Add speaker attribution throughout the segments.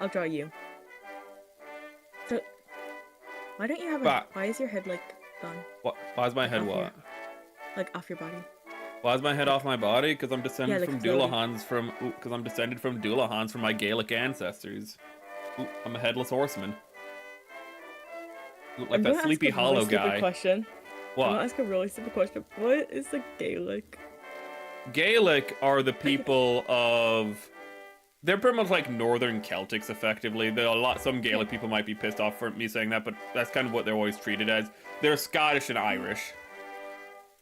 Speaker 1: I'll draw you. So, why don't you have why is your head, like, gone?
Speaker 2: What? Why is my head what?
Speaker 1: Like, off your body.
Speaker 2: Why is my head off my body? Because I'm descended
Speaker 1: like
Speaker 2: from Doolahans because I'm descended from Doolahans from my Gaelic ancestors. Ooh, I'm a headless horseman. Look like that Sleepy Hollow guy.
Speaker 1: Question.
Speaker 2: What?
Speaker 1: I'm gonna ask a really stupid question. What is the Gaelic?
Speaker 2: Gaelic are the people of... They're pretty much like Northern Celtics, effectively. Some Gaelic people might be pissed off for me saying that, but that's kind of what they're always treated as. They're Scottish and Irish.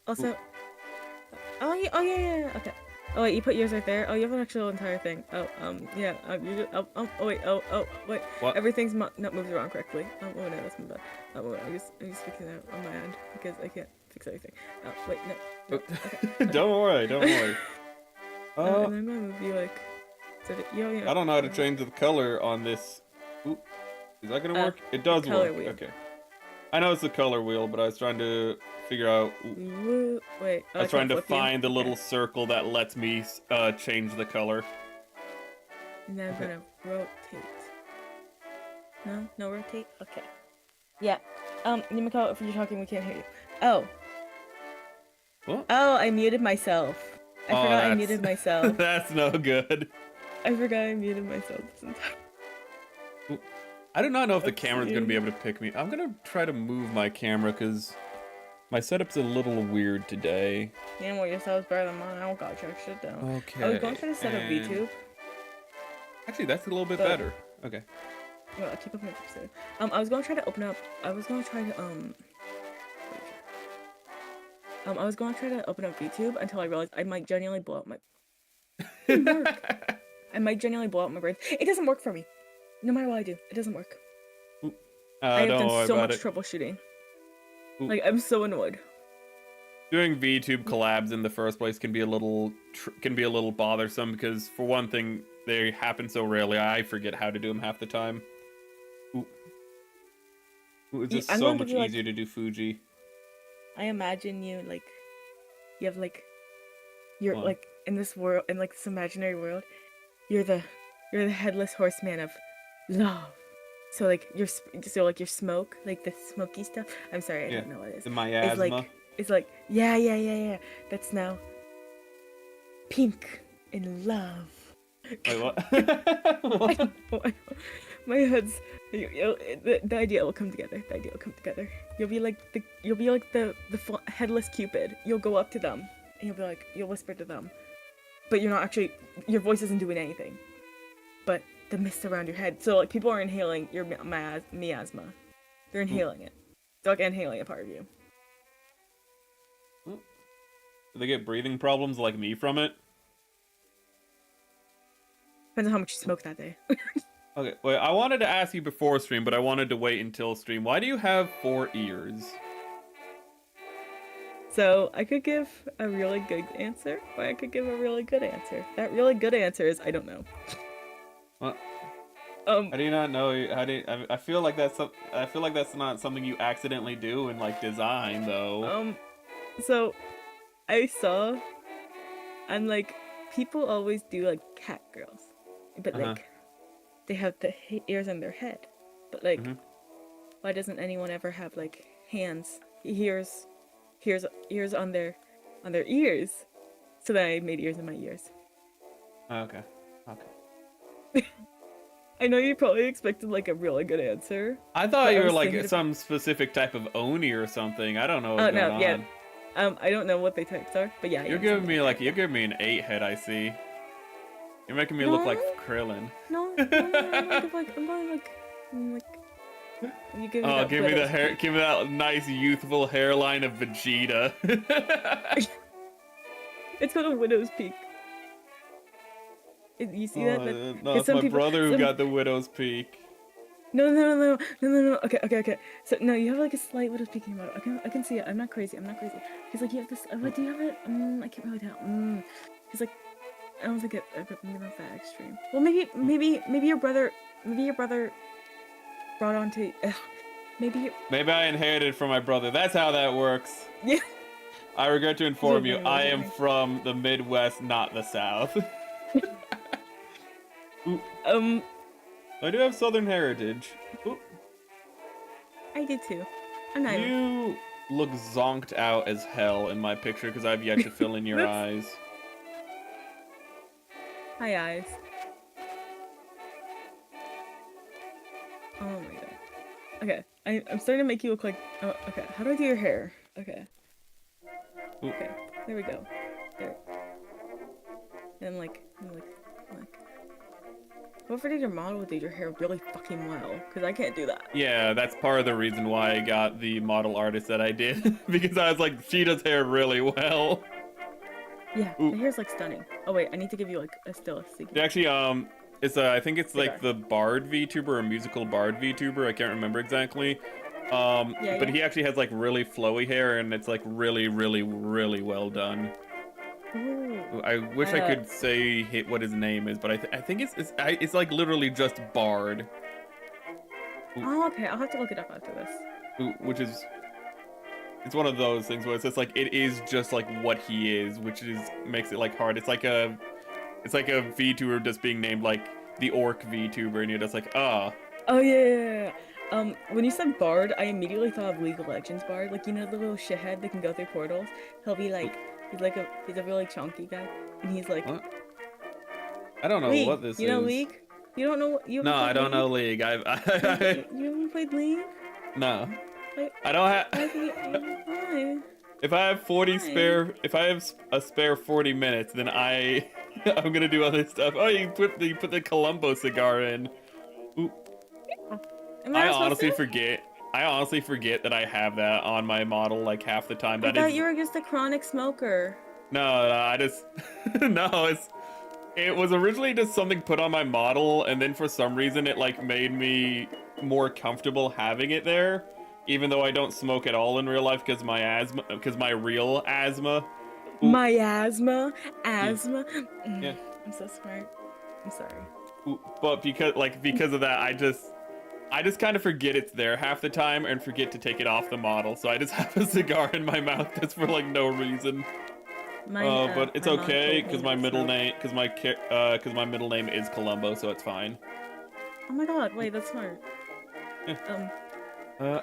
Speaker 1: Also... Oh yeah, okay. Oh wait, you put yours right there? Oh, you have an actual entire thing. Oh, yeah, wait.
Speaker 2: What?
Speaker 1: Everything's not moved around correctly. Oh, no, that's my bad. I'm just fixing it on my end, because I can't fix everything. Oh, wait, no. Okay.
Speaker 2: Don't worry.
Speaker 1: And I'm gonna move you, like...
Speaker 2: I don't know how to change the color on this. Ooh, is that gonna work? It does work.
Speaker 1: Wheel.
Speaker 2: Okay. I know it's the color wheel, but I was trying to figure out...
Speaker 1: Wait.
Speaker 2: I was trying to find the little circle that lets me change the color.
Speaker 1: And then I'm gonna rotate. No rotate? Okay. Yeah. Yumeko, if you're talking, we can't hear you. Oh.
Speaker 2: What?
Speaker 1: Oh, I muted myself. I forgot I muted myself.
Speaker 2: That's no good.
Speaker 1: I forgot I muted myself this entire...
Speaker 2: I do not know if the camera's going to be able to pick me. I'm going to try to move my camera because my setup's a little weird today.
Speaker 1: Yeah, well, your setup's better than mine. I don't got to check shit down.
Speaker 2: Okay.
Speaker 1: I was going to try to set up VTube.
Speaker 2: Actually, that's a little bit better. Okay.
Speaker 1: Well, I'll keep up my episode. I was going to try to open up... I was going to try to open up VTube until I realized I might genuinely blow up my... It didn't work. I might genuinely blow up my brain. It doesn't work for me. No matter what I do, it doesn't work. I have done so much troubleshooting. Like, I'm so annoyed.
Speaker 2: Doing VTube collabs in the first place can be a little bothersome because, for one thing, they happen so rarely. I forget how to do them half the time. Ooh, it's just so much easier to do Fuji.
Speaker 1: I imagine you, like, you have, like, you're like in this world, in like this imaginary world, you're the headless horseman of love. So like your smoke, like the smoky stuff. I'm sorry, I don't know what it is.
Speaker 2: The miasma.
Speaker 1: It's like yeah. That's now pink in love.
Speaker 2: Wait, what?
Speaker 1: What? My head's the idea will come together. The idea will come together. You'll be like the headless Cupid. You'll go up to them and you'll whisper to them, but you're not actually. Your voice isn't doing anything, but the mist around your head. So like people are inhaling your miasma. They're inhaling it. They're like inhaling a part of you.
Speaker 2: Do they get breathing problems like me from it?
Speaker 1: Depends on how much you smoke that day.
Speaker 2: Okay, wait, I wanted to ask you before stream, but I wanted to wait until stream. Why do you have 4 ears?
Speaker 1: So, I could give a really good answer, or I could give a really good answer. That really good answer is, I don't know.
Speaker 2: What? How do you not know? I feel like that's not something you accidentally do in, like, design, though.
Speaker 1: So, I saw, and, like, people always do, like, cat girls. But, like, they have the ears on their head. But, like, why doesn't anyone ever have, like, hands, ears on their ears? So then I made ears in my ears.
Speaker 2: Okay.
Speaker 1: I know you probably expected, like, a really good answer.
Speaker 2: I thought you were, like, some specific type of Oni or something. I don't know what's going on.
Speaker 1: Yeah. I don't know what they types are, but yeah.
Speaker 2: You're giving me an 8 head, I see. You're making me look like Krillin.
Speaker 1: No, I'm going you give me
Speaker 2: give me the hair, give me that nice youthful hairline of Vegeta.
Speaker 1: It's got a widow's peak. You see that?
Speaker 2: No, it's my brother who got the widow's peak.
Speaker 1: No. Okay. So no, you have like a slight widow's peak in your mouth. I can see it. I'm not crazy. He's like, you have this. What do you have it? I can't really tell. He's like, I don't think maybe not that extreme. Well, maybe your brother brought on to. Maybe I
Speaker 2: inherited from my brother. That's how that works.
Speaker 1: Yeah.
Speaker 2: I regret to inform you, I am from the Midwest, not the South. I do have Southern heritage. Ooh,
Speaker 1: I did too. I'm not even...
Speaker 2: you look zonked out as hell in my picture because I've yet to fill in your eyes.
Speaker 1: Hi, eyes. Oh my god. Okay, I'm starting to make you look like... Oh, okay, how do I do your hair? Okay.
Speaker 2: Ooh.
Speaker 1: Okay, there we go. There. And like... Whoever did your model did your hair really fucking well, because I can't do that.
Speaker 2: Yeah, that's part of the reason why I got the model artist that I did. Because I was like, she does hair really well.
Speaker 1: Yeah,
Speaker 2: Ooh.
Speaker 1: the hair's like stunning. Oh wait, I need to give you like a still.
Speaker 2: Actually, it's I think it's
Speaker 1: Cigar.
Speaker 2: like the Bard VTuber or musical Bard VTuber. I can't remember exactly. But he actually has like really flowy hair, and it's like really, really, really well done.
Speaker 1: Ooh.
Speaker 2: I wish I could say what his name is, but I think it's like literally just Bard. Ooh.
Speaker 1: Oh, okay. I'll have to look it up after this.
Speaker 2: Ooh, which is, it's one of those things where it's just like it is just like what he is, which is makes it like hard. It's like a VTuber just being named like the Orc VTuber, and you're just like, ah.
Speaker 1: Oh yeah. When you said Bard, I immediately thought of League of Legends Bard. Like, you know the little shithead that can go through portals? He'll be like, he's a really chunky guy, and he's like,
Speaker 2: what? I don't know
Speaker 1: League.
Speaker 2: what this is.
Speaker 1: You know League? You don't know? You
Speaker 2: no, I don't know League.
Speaker 1: You haven't played League?
Speaker 2: No.
Speaker 1: Like,
Speaker 2: I don't have.
Speaker 1: why?
Speaker 2: If I have 40 spare, if I have a spare 40 minutes, then I'm gonna do other stuff. Oh, you put the Colombo cigar in. Ooh. I honestly forget that I have that on my model like half the time.
Speaker 1: I thought you were just a chronic smoker.
Speaker 2: No, I just no. It was originally just something put on my model, and then for some reason it like made me more comfortable having it there, even though I don't smoke at all in real life because my real asthma. Ooh.
Speaker 1: My asthma.
Speaker 2: Yeah.
Speaker 1: I'm so smart. I'm sorry.
Speaker 2: Ooh, but because of that, I just kind of forget it's there half the time and forget to take it off the model. So I just have a cigar in my mouth just for like no reason. But it's okay because my middle name is Colombo, so it's fine.
Speaker 1: Oh my god! Wait, that's smart.
Speaker 2: Yeah.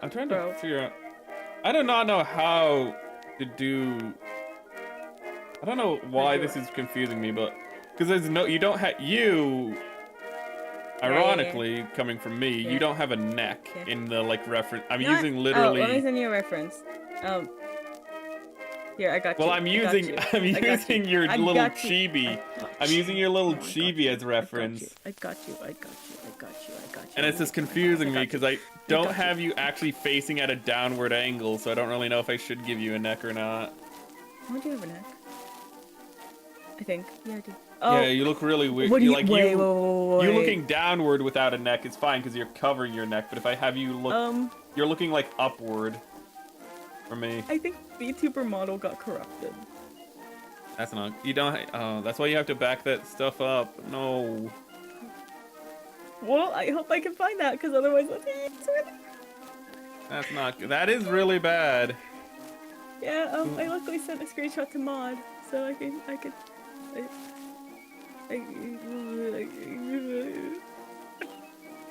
Speaker 2: I'm trying to figure out. I do not know how to do. I don't know why this is confusing me, but because you don't have Ironically, coming from me, you don't have a neck in the like reference. I'm using literally.
Speaker 1: Oh, let me send you a reference. Here, I got you.
Speaker 2: Well, I'm using your little Chibi. I'm using your little Chibi as reference.
Speaker 1: I got you.
Speaker 2: And it's just confusing me because I don't have you actually facing at a downward angle, so I don't really know if I should give you a neck or not.
Speaker 1: Why do you have a neck? I think. Yeah, I do. Oh.
Speaker 2: Yeah, you look really weird.
Speaker 1: What do
Speaker 2: you
Speaker 1: wait.
Speaker 2: You looking downward without a neck is fine because you're covering your neck. But if I have you look, you're looking like upward. For me.
Speaker 1: I think VTuber model got corrupted.
Speaker 2: That's not. You don't. Oh, that's why you have to back that stuff up. No.
Speaker 1: Well, I hope I can find that because otherwise,
Speaker 2: that's not. That is really bad.
Speaker 1: Yeah. I luckily sent a screenshot to Mod, so I could.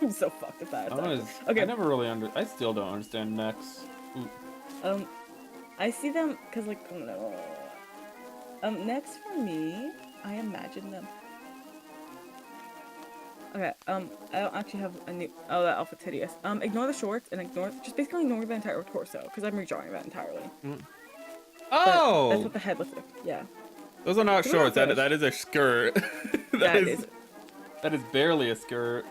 Speaker 1: I'm so fucked with that.
Speaker 2: Okay. I never really I still don't understand necks. Ooh.
Speaker 1: I see them because like next for me, I imagine them. Okay, I don't actually have a new. Oh, that outfit's hideous. Ignore the shorts and basically ignore the entire torso because I'm redrawing that entirely.
Speaker 2: Oh,
Speaker 1: but that's what the head looks like. Yeah.
Speaker 2: Those are not shorts. That is a skirt.
Speaker 1: that is
Speaker 2: barely a skirt.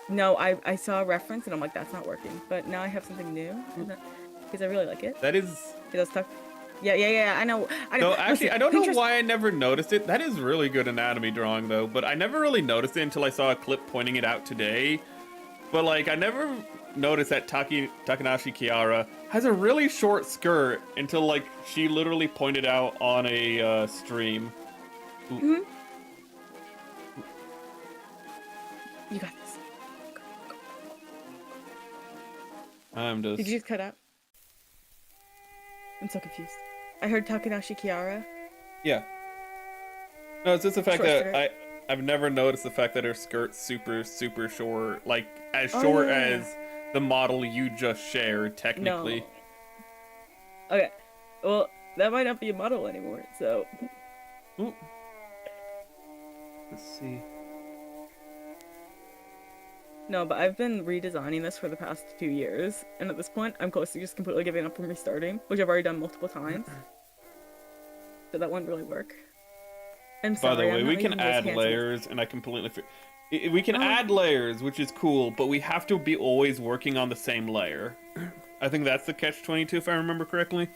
Speaker 1: No, I saw a reference and I'm like, that's not working. But now I have something new because I really like it.
Speaker 2: That is.
Speaker 1: It does stuff. Yeah. I know.
Speaker 2: No, actually, I don't know why I never noticed it. That is really good anatomy drawing, though. But I never really noticed it until I saw a clip pointing it out today. But like, I never noticed that Takanashi Kiara has a really short skirt until like she literally pointed out on a stream.
Speaker 1: Mm-hmm. You got this.
Speaker 2: I'm just.
Speaker 1: Did you just cut out? I'm so confused. I heard Takanashi Kiara.
Speaker 2: Yeah. No, it's just the fact that I I've never noticed the fact that her skirt's super short, like as
Speaker 1: Oh,
Speaker 2: short
Speaker 1: yeah.
Speaker 2: as the model you just shared, technically.
Speaker 1: No. Okay. Well, that might not be a model anymore. So.
Speaker 2: Ooh. Let's see.
Speaker 1: No, but I've been redesigning this for the past 2 years, and at this point, I'm close to just completely giving up and restarting, which I've already done multiple times. So that wouldn't really work. I'm sorry.
Speaker 2: By the way,
Speaker 1: I'm
Speaker 2: we
Speaker 1: not
Speaker 2: can
Speaker 1: making you as
Speaker 2: add
Speaker 1: handsome.
Speaker 2: layers, and I completely. We can
Speaker 1: Oh.
Speaker 2: add layers, which is cool, but we have to be always working on the same layer. I think that's the catch-22, if I remember correctly.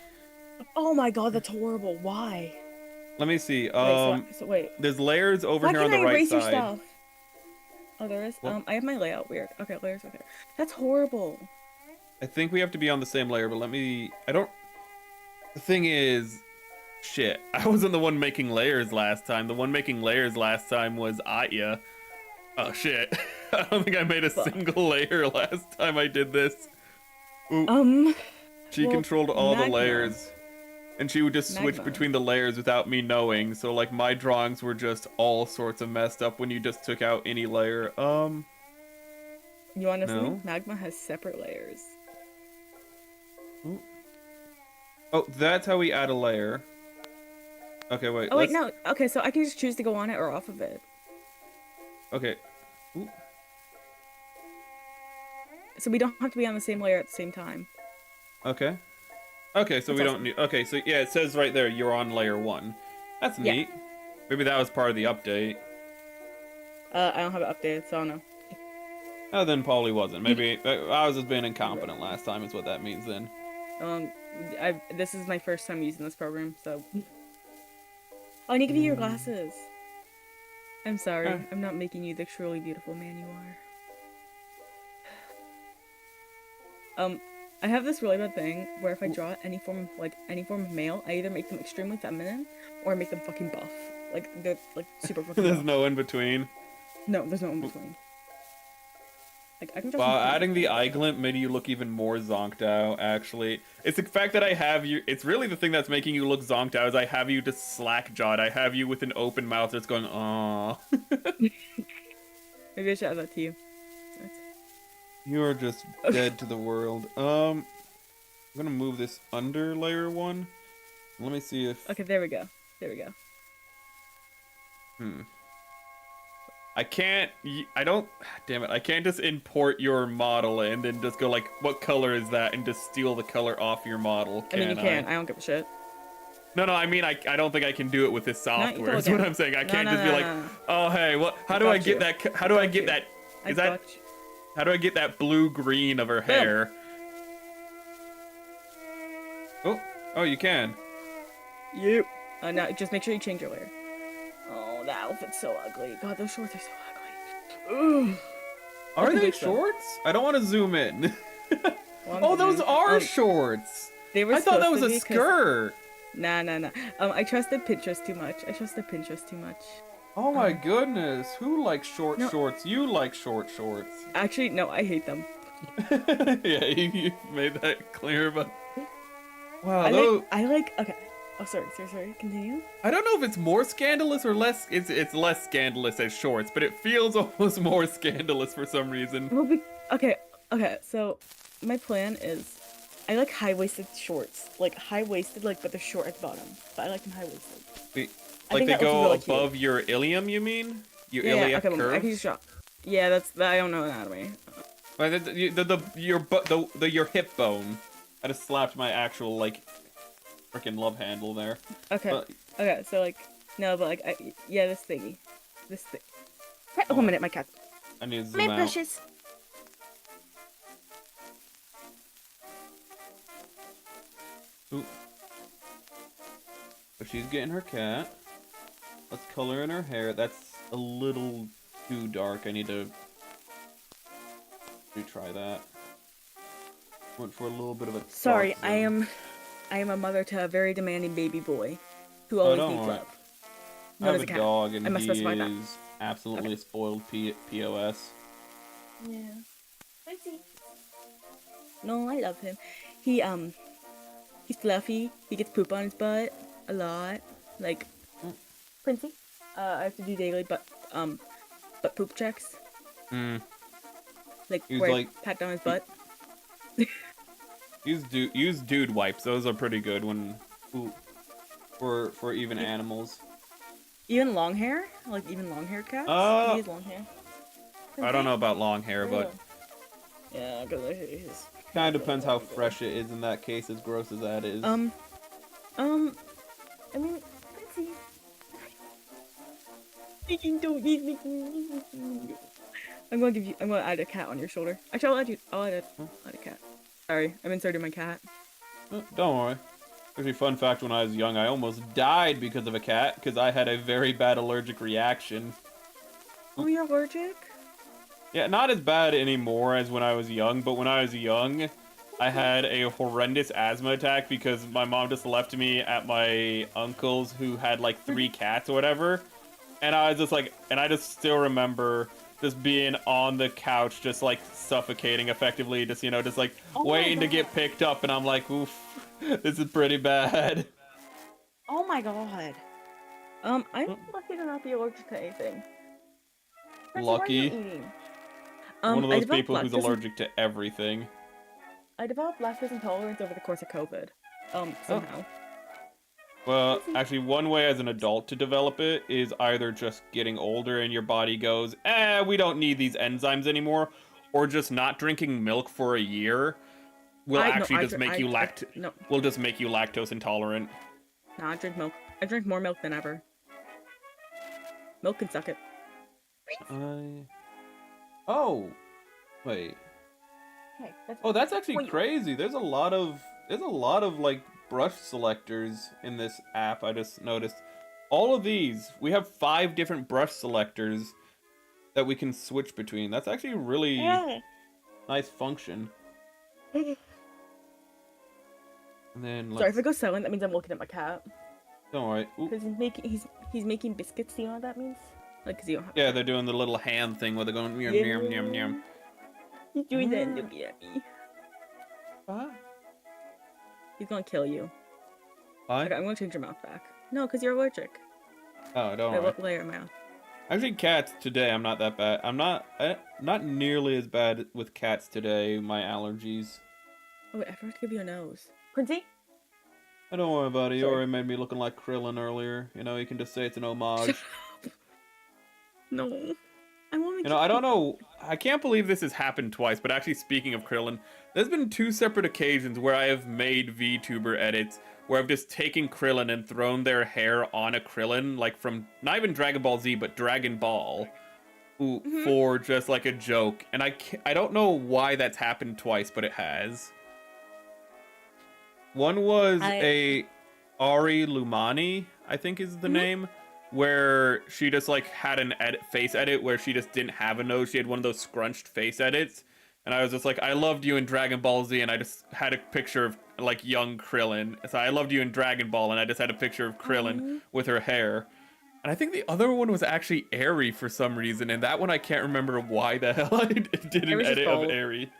Speaker 1: Oh my god, that's horrible. Why?
Speaker 2: Let me see.
Speaker 1: Wait.
Speaker 2: There's layers over
Speaker 1: Why
Speaker 2: here on
Speaker 1: can't
Speaker 2: the
Speaker 1: I
Speaker 2: right
Speaker 1: erase your
Speaker 2: side.
Speaker 1: stuff? Oh, there is?
Speaker 2: What?
Speaker 1: I have my layout weird. Okay, layers right there. That's horrible.
Speaker 2: I think we have to be on the same layer, but let me. I don't. The thing is, shit. I wasn't the one making layers last time. The one making layers last time was Atya. Oh shit. I don't think I made a single layer last time I did this. Ooh. She controlled all the layers. And she would just switch between the layers without me knowing. So like my drawings were just all sorts of messed up when you just took out any layer.
Speaker 1: You want to
Speaker 2: no.
Speaker 1: see? Magma has separate layers.
Speaker 2: Ooh. Oh, that's how we add a layer. Okay, wait.
Speaker 1: Oh wait, no. Okay, so I can just choose to go on it or off of it.
Speaker 2: Okay. Ooh.
Speaker 1: So we don't have to be on the same layer at the same time.
Speaker 2: Okay. Okay, so
Speaker 1: That's
Speaker 2: we
Speaker 1: awesome.
Speaker 2: don't need. Okay, so yeah, it says right there you're on layer 1. That's neat. Maybe that was part of the update.
Speaker 1: I don't have it updated, so I don't know.
Speaker 2: Oh, then probably wasn't. Maybe I was just being incompetent last time. Is what that means then.
Speaker 1: This is my first time using this program, so. Oh, I need to give you your glasses. I'm sorry. I'm not making you the truly beautiful man you are. I have this really bad thing where if I draw any form of male, I either make them extremely feminine or I make them fucking buff. Like they're like super fucking
Speaker 2: There's
Speaker 1: buff.
Speaker 2: no in between.
Speaker 1: No, there's no in between. Like I can draw.
Speaker 2: Wow, adding the eye glint made you look even more zonked out. Actually, it's the fact that I have you. It's really the thing that's making you look zonked out. Is I have you just slack jawed. I have you with an open mouth that's going, "Aww."
Speaker 1: Maybe I should add that to you.
Speaker 2: You are just dead to the world. I'm gonna move this under layer 1. Let me see if.
Speaker 1: Okay, there we go. There we go.
Speaker 2: I can't. I don't. Damn it! I can't just import your model and then just go like, "What color is that?" and just steal the color off your model.
Speaker 1: I mean, you can. I don't give a shit.
Speaker 2: No, I mean, I don't think I can do it with this software. That's
Speaker 1: totally
Speaker 2: what I'm saying. I can't
Speaker 1: No,
Speaker 2: just be like, "Oh, hey, what? How do I get that? How do I get that? Is that? How do I get that blue-green of her hair?" Oh, you can.
Speaker 1: Yep. Now just make sure you change your layer. Oh, that outfit's so ugly. God, those shorts are so ugly. Ugh.
Speaker 2: Are they shorts? I don't want to zoom in. Oh, those are shorts.
Speaker 1: They were.
Speaker 2: I thought that was a skirt.
Speaker 1: Nah. I trusted Pinterest too much.
Speaker 2: Oh my goodness. Who likes short shorts? You like short shorts.
Speaker 1: Actually, no, I hate them.
Speaker 2: Yeah, you made that clear, but wow,
Speaker 1: okay. Oh, sorry. Continue.
Speaker 2: I don't know if it's more scandalous or less. It's less scandalous as shorts, but it feels almost more scandalous for some reason.
Speaker 1: Well, okay. So my plan is, I like high-waisted shorts, like high-waisted, like but they're short at the bottom. But I like them high-waisted.
Speaker 2: Like they go
Speaker 1: really
Speaker 2: above
Speaker 1: cute.
Speaker 2: your ilium, you mean? Your
Speaker 1: Yeah,
Speaker 2: iliac
Speaker 1: okay,
Speaker 2: curve?
Speaker 1: I can just draw. Yeah, that's I don't know anatomy.
Speaker 2: Your hip bone. I just slapped my actual like freaking love handle there.
Speaker 1: Okay. Okay. So like no, but like this thing. Wait, 1 minute, my cat.
Speaker 2: I need to zoom out.
Speaker 1: Precious.
Speaker 2: Ooh. So she's getting her cat. Let's color in her hair. That's a little too dark. I need to retry that. Went for a little bit of a.
Speaker 1: Sorry, I am a mother to a very demanding baby boy, who always needs love.
Speaker 2: I have a dog, and
Speaker 1: I must
Speaker 2: he
Speaker 1: specify that.
Speaker 2: is absolutely a spoiled POS.
Speaker 1: Yeah. I see. No, I love him. He's fluffy. He gets poop on his butt a lot. Like, Princey. I have to do daily butt poop checks.
Speaker 2: Mm.
Speaker 1: Like
Speaker 2: Use,
Speaker 1: where I
Speaker 2: like-
Speaker 1: pat down his butt.
Speaker 2: Use dude wipes. Those are pretty good when for even animals.
Speaker 1: Even long hair? Like even long hair cats?
Speaker 2: Uh,
Speaker 1: He has long hair.
Speaker 2: I don't know about long hair, but
Speaker 1: Yeah, because his.
Speaker 2: kind of depends how fresh it is in that case, as gross as that is.
Speaker 1: I mean, let's see. I'm gonna add a cat on your shoulder. Actually, I'll add a cat. Sorry, I'm inserting my cat.
Speaker 2: Don't worry. Actually, fun fact, when I was young, I almost died because of a cat, because I had a very bad allergic reaction.
Speaker 1: Oh, you're allergic?
Speaker 2: Yeah, not as bad anymore as when I was young, but when I was young, I had a horrendous asthma attack because my mom just left me at my uncle's who had like 3 cats or whatever. And I was just like, and I just still remember just being on the couch, just like suffocating effectively, just, you know, just like waiting to get picked up. And I'm like, oof, this is pretty bad.
Speaker 1: Oh my god. I'm lucky to not be allergic to anything. Francie, what are you
Speaker 2: Lucky.
Speaker 1: eating?
Speaker 2: One of
Speaker 1: I
Speaker 2: those
Speaker 1: developed
Speaker 2: people who's
Speaker 1: lactose
Speaker 2: allergic to everything.
Speaker 1: I developed lactose intolerance over the course of COVID. Somehow.
Speaker 2: Well, actually, one way as an adult to develop it is either just getting older and your body goes, we don't need these enzymes anymore, or just not drinking milk for a year will just make you lactose intolerant.
Speaker 1: No, I drink milk. I drink more milk than ever. Milk can suck it.
Speaker 2: Oh, wait.
Speaker 1: Hey,
Speaker 2: That's actually crazy. There's a lot of like brush selectors in this app. I just noticed all of these. We have 5 different brush selectors that we can switch between. That's actually a really nice function. And then
Speaker 1: sorry, if I go silent, that means I'm looking at my cat.
Speaker 2: Don't worry.
Speaker 1: Because he's making biscuits. Do you know what that means? Like, cause you don't have.
Speaker 2: Yeah, they're doing the little hand thing where they're going yum yum yum yum.
Speaker 1: He's doing that and looking at me.
Speaker 2: What?
Speaker 1: He's gonna kill you.
Speaker 2: What?
Speaker 1: Okay, I'm gonna change your mouth back. No, because you're allergic.
Speaker 2: Oh, don't
Speaker 1: Wait,
Speaker 2: worry.
Speaker 1: what layer am I on?
Speaker 2: Actually, cats today, I'm not that bad. I'm not nearly as bad with cats today. My allergies.
Speaker 1: Oh wait, I forgot to give you a nose. Quincy?
Speaker 2: I don't worry about it. You
Speaker 1: Sorry.
Speaker 2: already made me looking like Krillin earlier. You know, you can just say it's an homage.
Speaker 1: No. I want to.
Speaker 2: You know, I don't know. I can't believe this has happened twice. But actually, speaking of Krillin, there's been 2 separate occasions where I have made VTuber edits where I've just taken Krillin and thrown their hair on a Krillin, like from not even Dragon Ball Z, but Dragon Ball, for just like a joke. And I don't know why that's happened twice, but it has. One was a Ari Lumani, I think is the name, where she just like had an face edit where she just didn't have a nose. She had one of those scrunched face edits. And I was just like, I loved you in Dragon Ball Z, and I just had a picture of like young Krillin. So I loved you in Dragon Ball, and I just had a picture of Krillin with her hair. And I think the other one was actually Aerie for some reason, and that one I can't remember why the hell I did an edit of Aerie.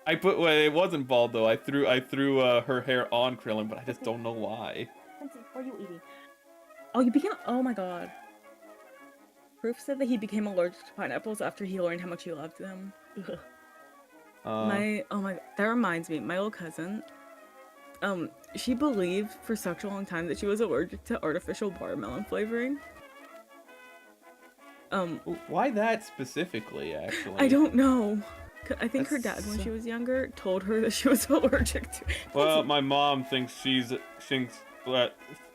Speaker 2: It wasn't bald though. I threw her hair on Krillin, but I just don't know why.
Speaker 1: Quincy, what are you eating? Oh, you became. Oh my god. Proof said that he became allergic to pineapples after he learned how much he loved them. That reminds me, my old cousin, she believed for such a long time that she was allergic to artificial watermelon flavoring.
Speaker 2: Why that specifically, actually?
Speaker 1: I don't know. I think her dad, when she was younger, told her that she was allergic to it.
Speaker 2: Well, my mom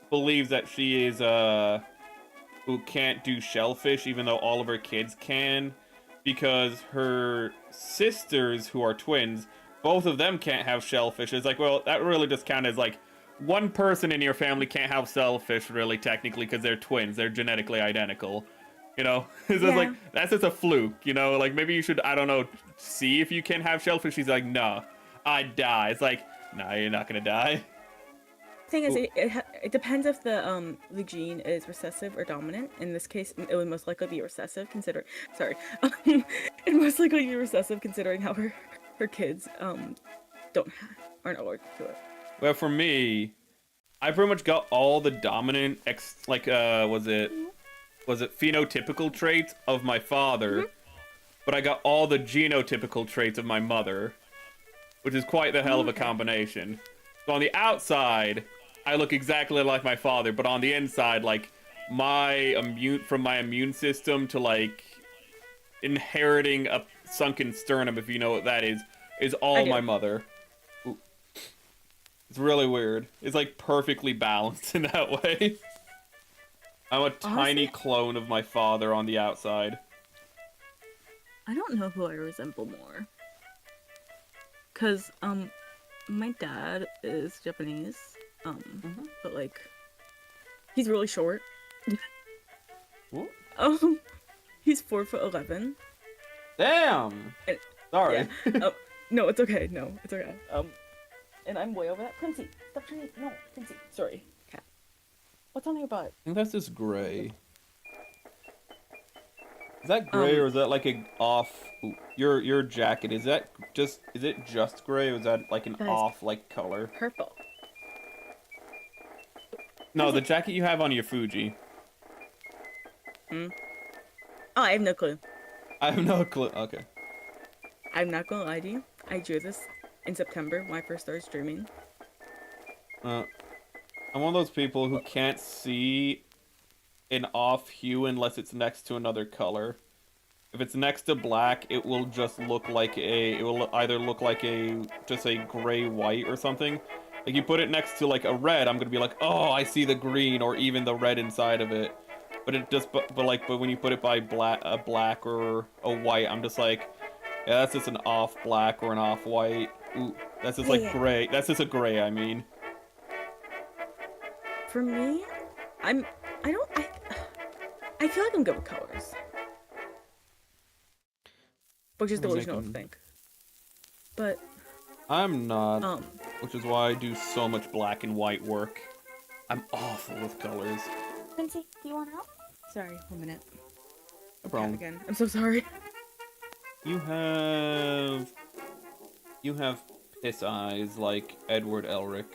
Speaker 2: believes that she is, who can't do shellfish, even though all of her kids can, because her sisters, who are twins, both of them can't have shellfish. It's like, well, that really just counts as like one person in your family can't have shellfish, really, technically, because they're twins. They're genetically identical. You know, it's just like, that's just a fluke, you know, like maybe you should, I don't know, see if you can have shellfish. She's like, no, I'd die. It's like, nah, you're not gonna die.
Speaker 1: Thing is, it depends if the gene is recessive or dominant. In this case, it would most likely be recessive, considering. Sorry, it most likely be recessive considering how her kids aren't allergic to it.
Speaker 2: Well, for me, I pretty much got all the dominant was it was it phenotypical traits of my father, but I got all the genotypical traits of my mother, which is quite the hell of a combination. So on the outside, I look exactly like my father, but on the inside, like, my immune system to, like, inheriting a sunken sternum, if you know what that is all my mother. Ooh. It's really weird. It's, like, perfectly balanced in that way. I'm a tiny clone of my father on the outside.
Speaker 1: I don't know who I resemble more. Cause, my dad is Japanese, but, like, he's really short.
Speaker 2: What?
Speaker 1: He's 4'11".
Speaker 2: Damn! Sorry.
Speaker 1: Yeah. No, it's okay. No, it's okay. And I'm way over that. Quincy, stop trying to... No, Quincy. Sorry, cat. What's on your butt?
Speaker 2: I think that's just gray. Is that gray or is that like a off... Ooh, your jacket, is it just gray or is that like an off, like, color?
Speaker 1: Purple.
Speaker 2: No, the jacket you have on your Fuji.
Speaker 1: Oh, I have no clue.
Speaker 2: I have no clue. Okay.
Speaker 1: I'm not gonna lie to you. I drew this in September when I first started streaming.
Speaker 2: I'm one of those people who can't see an off hue unless it's next to another color. If it's next to black, it will just look like it will either look like just a gray-white or something. Like, you put it next to, like, a red, I'm gonna be like, oh, I see the green or even the red inside of it. But it just, but when you put it by a black or a white, I'm just like, yeah, that's just an off black or an off white. Ooh, that's just like gray. That's just a gray, I mean.
Speaker 1: For me, I feel like I'm good with colors. Which is delusional to think. But
Speaker 2: I'm not, which is why I do so much black and white work. I'm awful with colors.
Speaker 1: Quincy, do you want help? Sorry, 1 minute.
Speaker 2: No problem.
Speaker 1: Again. I'm so sorry.
Speaker 2: You have piss eyes like Edward Elric.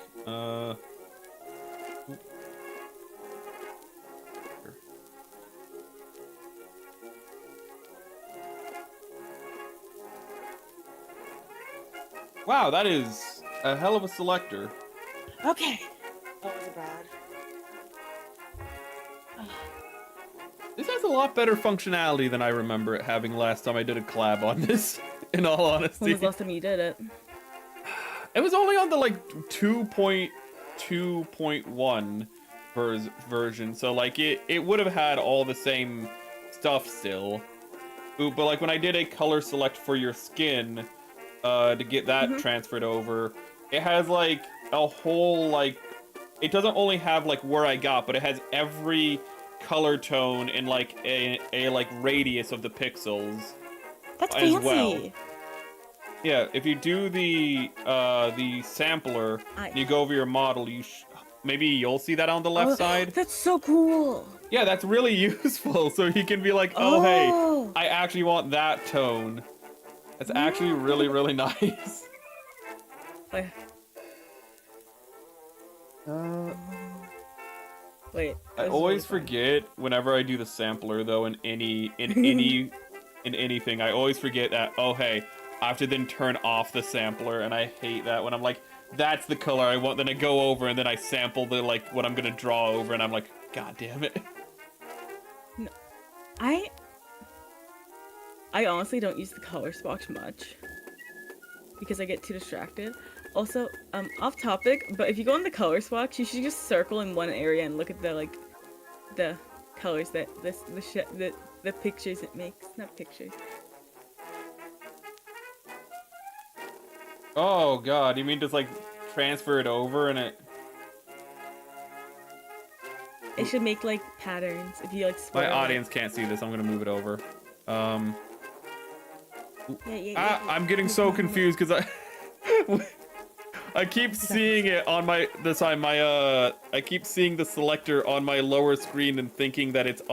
Speaker 2: Wow, that is a hell of a selector.
Speaker 1: Okay. That was bad.
Speaker 2: This has a lot better functionality than I remember it having last time I did a collab on this, in all honesty.
Speaker 1: When was the last time you did it?
Speaker 2: It was only on the, like, 2.2.1 version, so, like, it would have had all the same stuff still. Ooh, but, like, when I did a color select for your skin, to get that transferred over, it has, like, a whole, like, it doesn't only have, like, where I got, but it has every color tone in, like, a like, radius of the pixels.
Speaker 1: That's
Speaker 2: as
Speaker 1: fancy.
Speaker 2: Well. Yeah, if you do the sampler, and you go over your model, maybe you'll see that on the left side.
Speaker 1: That's so cool.
Speaker 2: Yeah, that's really useful. So you can be like, oh, hey, I actually want that tone. That's actually really, really nice.
Speaker 1: Wait.
Speaker 2: I always forget whenever I do the sampler, though, in anything. I always forget that. Oh, hey, I have to then turn off the sampler, and I hate that when I'm like, that's the color I want. Then I go over and then I sample the what I'm gonna draw over, and I'm like, god damn it.
Speaker 1: No, I honestly don't use the color swatch much because I get too distracted. Also, off topic, but if you go on the color swatch, you should just circle in one area and look at the the colors that the pictures it makes, not pictures.
Speaker 2: Oh god, you mean just transfer it over and it?
Speaker 1: It should make patterns if you
Speaker 2: My audience can't see this. I'm gonna move it over. I'm getting so confused because I keep seeing it on I keep seeing the selector on my lower screen and thinking that it's up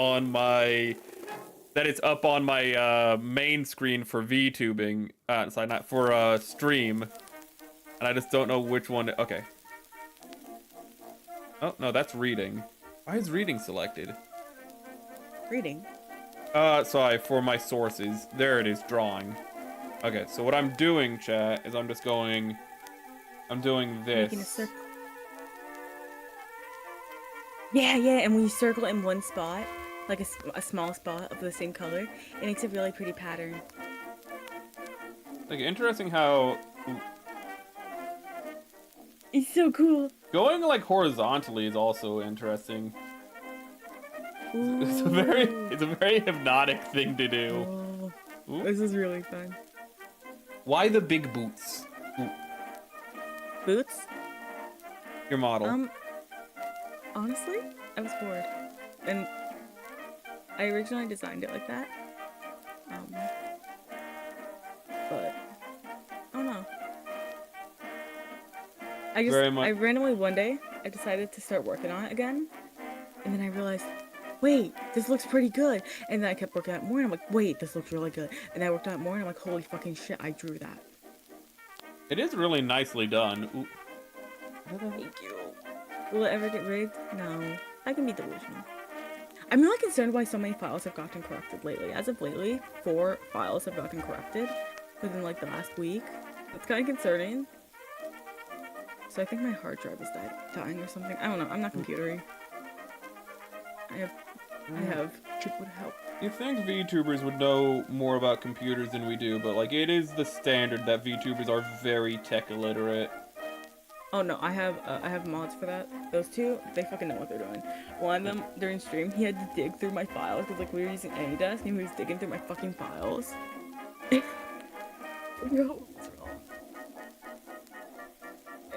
Speaker 2: on my main screen for VTubing. Sorry, not for stream. And I just don't know which one. Okay. Oh no, that's reading. Why is reading selected?
Speaker 1: Reading.
Speaker 2: Sorry, for my sources. There it is, drawing. Okay, so what I'm doing, chat, is I'm doing this.
Speaker 1: Making a circle. Yeah, and when you circle in one spot, like a small spot of the same color, it makes a really pretty pattern.
Speaker 2: Like, interesting how...
Speaker 1: It's so cool.
Speaker 2: Going, like, horizontally is also interesting.
Speaker 1: Ooh.
Speaker 2: It's a very hypnotic thing to do.
Speaker 1: Oh, this is really fun.
Speaker 2: Why the big boots? Ooh.
Speaker 1: Boots?
Speaker 2: Your model.
Speaker 1: Honestly, I was bored. And I originally designed it like that. But I don't know. I randomly one day I decided to start working on it again, and then I realized, wait, this looks pretty good. And then I kept working on it more, and I'm like, wait, this looks really good. And I worked on it more, and I'm like, holy fucking shit, I drew that.
Speaker 2: It is really nicely done. Ooh.
Speaker 1: Thank you. Will it ever get rigged? No. I can be delusional. I'm really concerned why so many files have gotten corrupted lately. As of lately, 4 files have gotten corrupted within like the last week. It's kind of concerning. So I think my hard drive is dying or something. I don't know. I'm not computery. I have chip would help.
Speaker 2: You think VTubers would know more about computers than we do, but like it is the standard that VTubers are very tech illiterate.
Speaker 1: Oh no, I have mods for that. Those two, they fucking know what they're doing. One of them, during stream, he had to dig through my files because like we were using AnyDesk and he was digging through my fucking files. No, what's wrong?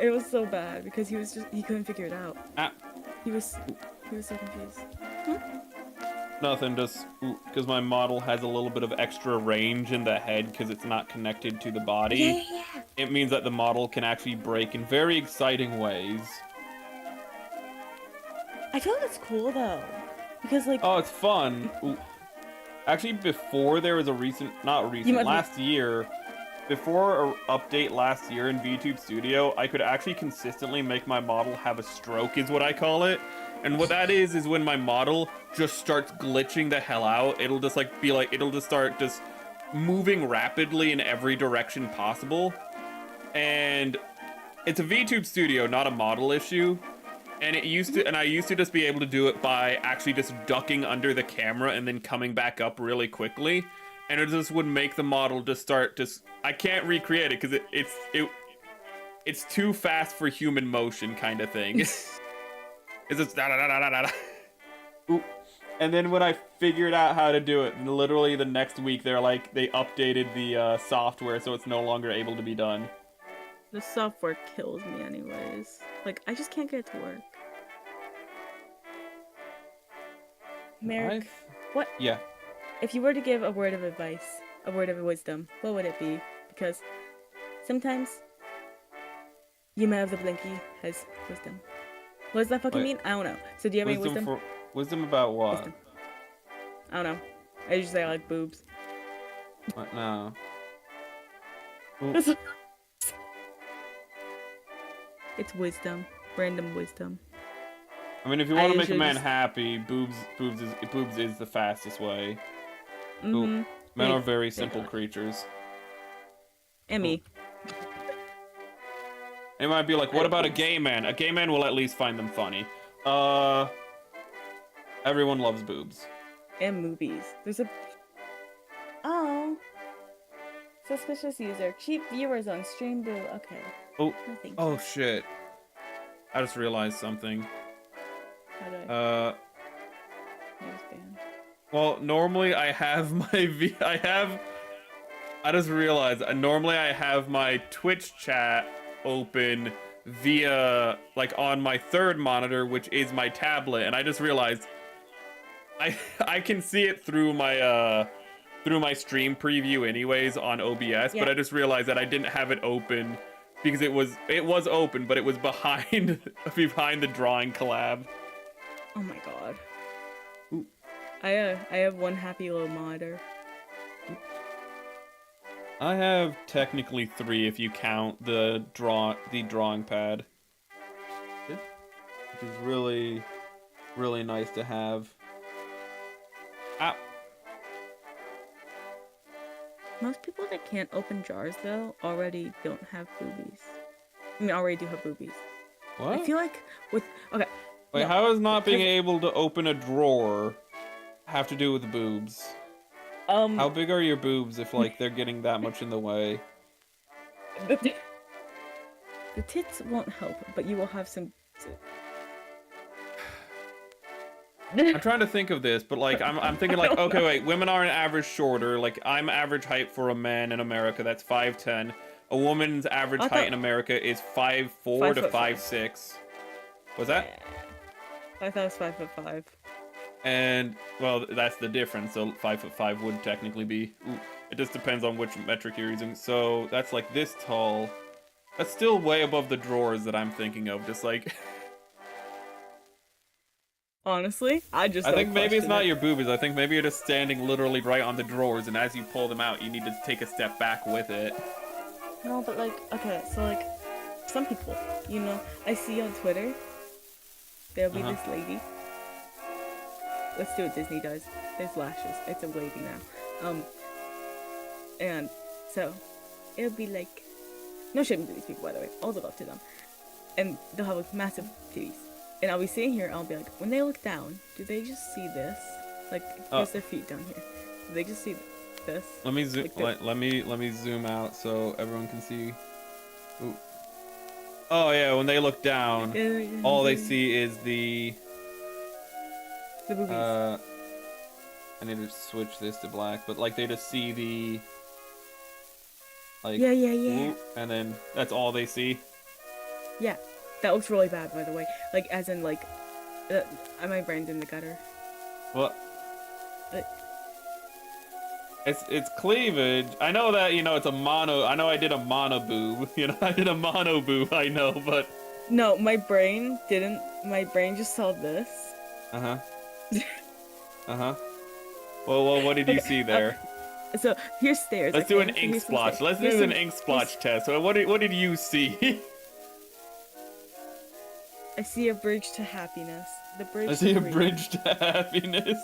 Speaker 1: It was so bad because he couldn't figure it out. He was so confused.
Speaker 2: Nothing, just because my model has a little bit of extra range in the head because it's not connected to the body.
Speaker 1: Yeah.
Speaker 2: It means that the model can actually break in very exciting ways.
Speaker 1: I feel like that's cool though, because like.
Speaker 2: Oh, it's fun. Ooh. Actually, before there was last year, before an update last year in VTube Studio, I could actually consistently make my model have a stroke, is what I call it. And what that is when my model just starts glitching the hell out. It'll just it'll just start just moving rapidly in every direction possible. And it's a VTube Studio, not a model issue. And I used to just be able to do it by actually just ducking under the camera and then coming back up really quickly. And it just would make the model I can't recreate it because it's too fast for human motion kind of thing. It's just da da da da da da. Ooh. And then when I figured out how to do it, literally the next week they updated the software so it's no longer able to be done.
Speaker 1: The software kills me anyways. Like, I just can't get it to work. Merrick, what?
Speaker 2: Yeah.
Speaker 1: If you were to give a word of advice, a word of wisdom, what would it be? Because sometimes Yumeko the Blinky has wisdom. What does that fucking mean? I don't know. So do you have any wisdom?
Speaker 2: Wisdom about what?
Speaker 1: Wisdom. I don't know. I usually say I like boobs.
Speaker 2: What? No.
Speaker 1: It's wisdom. Random wisdom.
Speaker 2: I mean, if you want to make a man happy, boobs is the fastest way.
Speaker 1: Mm-hmm.
Speaker 2: Men are very simple creatures.
Speaker 1: And me.
Speaker 2: It might be like, what about a gay man? A gay man will at least find them funny. Everyone loves boobs.
Speaker 1: And movies. There's a... Oh. Suspicious user. Cheap viewers on stream boo. Okay.
Speaker 2: Oh.
Speaker 1: No,
Speaker 2: oh shit. I just realized something.
Speaker 1: How do I?
Speaker 2: Well, normally I have my I just realized, normally I have my Twitch chat open via, like, on my third monitor, which is my tablet, and I just realized I can see it through my stream preview anyways on OBS, but I just realized that I didn't have it open because it was open, but it was behind the drawing collab.
Speaker 1: Oh my god. Ooh. I have one happy little monitor.
Speaker 2: I have technically 3 if you count the drawing pad. Which is really, really nice to have. Ah,
Speaker 1: Most people that can't open jars though already don't have boobies. I mean, already do have boobies. I
Speaker 2: what?
Speaker 1: feel like with okay.
Speaker 2: Wait,
Speaker 1: No,
Speaker 2: how is not being
Speaker 1: because,
Speaker 2: able to open a drawer have to do with boobs? How big are your boobs if like they're getting that much in the way?
Speaker 1: the, the tits won't help, but you will have some.
Speaker 2: I'm trying to think of this, but like I'm thinking like, okay, wait, women are an average shorter. Like I'm average height for a man in America, that's 5'10". A woman's average
Speaker 1: I
Speaker 2: height
Speaker 1: thought
Speaker 2: in America is 5'4" to
Speaker 1: 5'5".
Speaker 2: 5'6". Was that?
Speaker 1: I thought it was 5'5".
Speaker 2: And well, that's the difference. So 5'5" would technically be. Ooh, it just depends on which metric you're using. So that's like this tall. That's still way above the drawers that I'm thinking of. Just like.
Speaker 1: Honestly, I just.
Speaker 2: I
Speaker 1: don't
Speaker 2: think maybe it's
Speaker 1: question
Speaker 2: not
Speaker 1: it.
Speaker 2: your boobies. I think maybe you're just standing literally right on the drawers, and as you pull them out, you need to take a step back with it.
Speaker 1: No, but like, okay, so like, some people, you know, I see on Twitter, there'll be this lady. Let's do what Disney does. There's lashes. It's a lady now. And so it'll be like, no shame to these people, by the way. All the love to them. And they'll have like massive titties. And I'll be sitting here and I'll be like, when they look down, do they just see this? Like, here's their feet down here. Do they just see this?
Speaker 2: Let me zoom.
Speaker 1: Like
Speaker 2: let me zoom out so everyone can see. Ooh. Oh yeah, when they look down, all they see is the
Speaker 1: boobies.
Speaker 2: I need to switch this to black, but like they just see the like
Speaker 1: Yeah.
Speaker 2: ooh, and then that's all they see.
Speaker 1: Yeah, that looks really bad, by the way. Like, as in, like, my brain's in the gutter.
Speaker 2: What?
Speaker 1: Uh,
Speaker 2: It's cleavage. I know that, you know, it's a mono. I know I did a mono boob. You know, I did a mono boob. I know, but
Speaker 1: No, my brain didn't. My brain just saw this.
Speaker 2: uh huh. Well, what did you see there?
Speaker 1: So here's stairs.
Speaker 2: Let's do
Speaker 1: okay?
Speaker 2: an
Speaker 1: So
Speaker 2: ink
Speaker 1: here's some
Speaker 2: splotch.
Speaker 1: stairs.
Speaker 2: Let's
Speaker 1: Here's
Speaker 2: do
Speaker 1: some-
Speaker 2: an ink splotch test. So what did you see?
Speaker 1: I see a bridge to happiness. The bridge.
Speaker 2: I see
Speaker 1: to
Speaker 2: a
Speaker 1: freedom.
Speaker 2: bridge to happiness.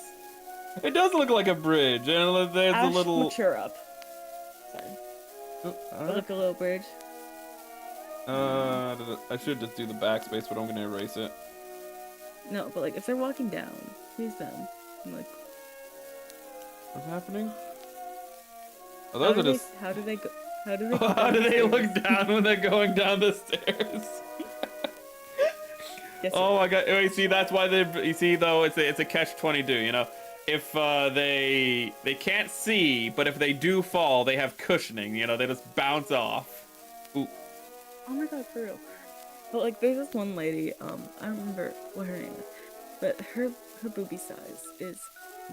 Speaker 2: It does look like a bridge, and there's
Speaker 1: Ash,
Speaker 2: a little.
Speaker 1: mature up. Sorry. Look a little bridge.
Speaker 2: I should just do the backspace, but I'm gonna erase it.
Speaker 1: No, but like if they're walking down, here's them. I'm like,
Speaker 2: What's happening? Oh,
Speaker 1: how
Speaker 2: those
Speaker 1: do
Speaker 2: are
Speaker 1: they?
Speaker 2: just.
Speaker 1: How do they go? How do they? Go
Speaker 2: How
Speaker 1: down
Speaker 2: do
Speaker 1: the
Speaker 2: they look
Speaker 1: stairs?
Speaker 2: down when they're going down the stairs?
Speaker 1: Yes,
Speaker 2: Oh my god! Wait, see, that's why they. You see, though, it's a catch-22. You know, if they can't see, but if they do fall, they have cushioning. You know, they just bounce off. Ooh.
Speaker 1: Oh my god, for real. But like, there's this one lady. I don't remember what her name is, but her boobie size is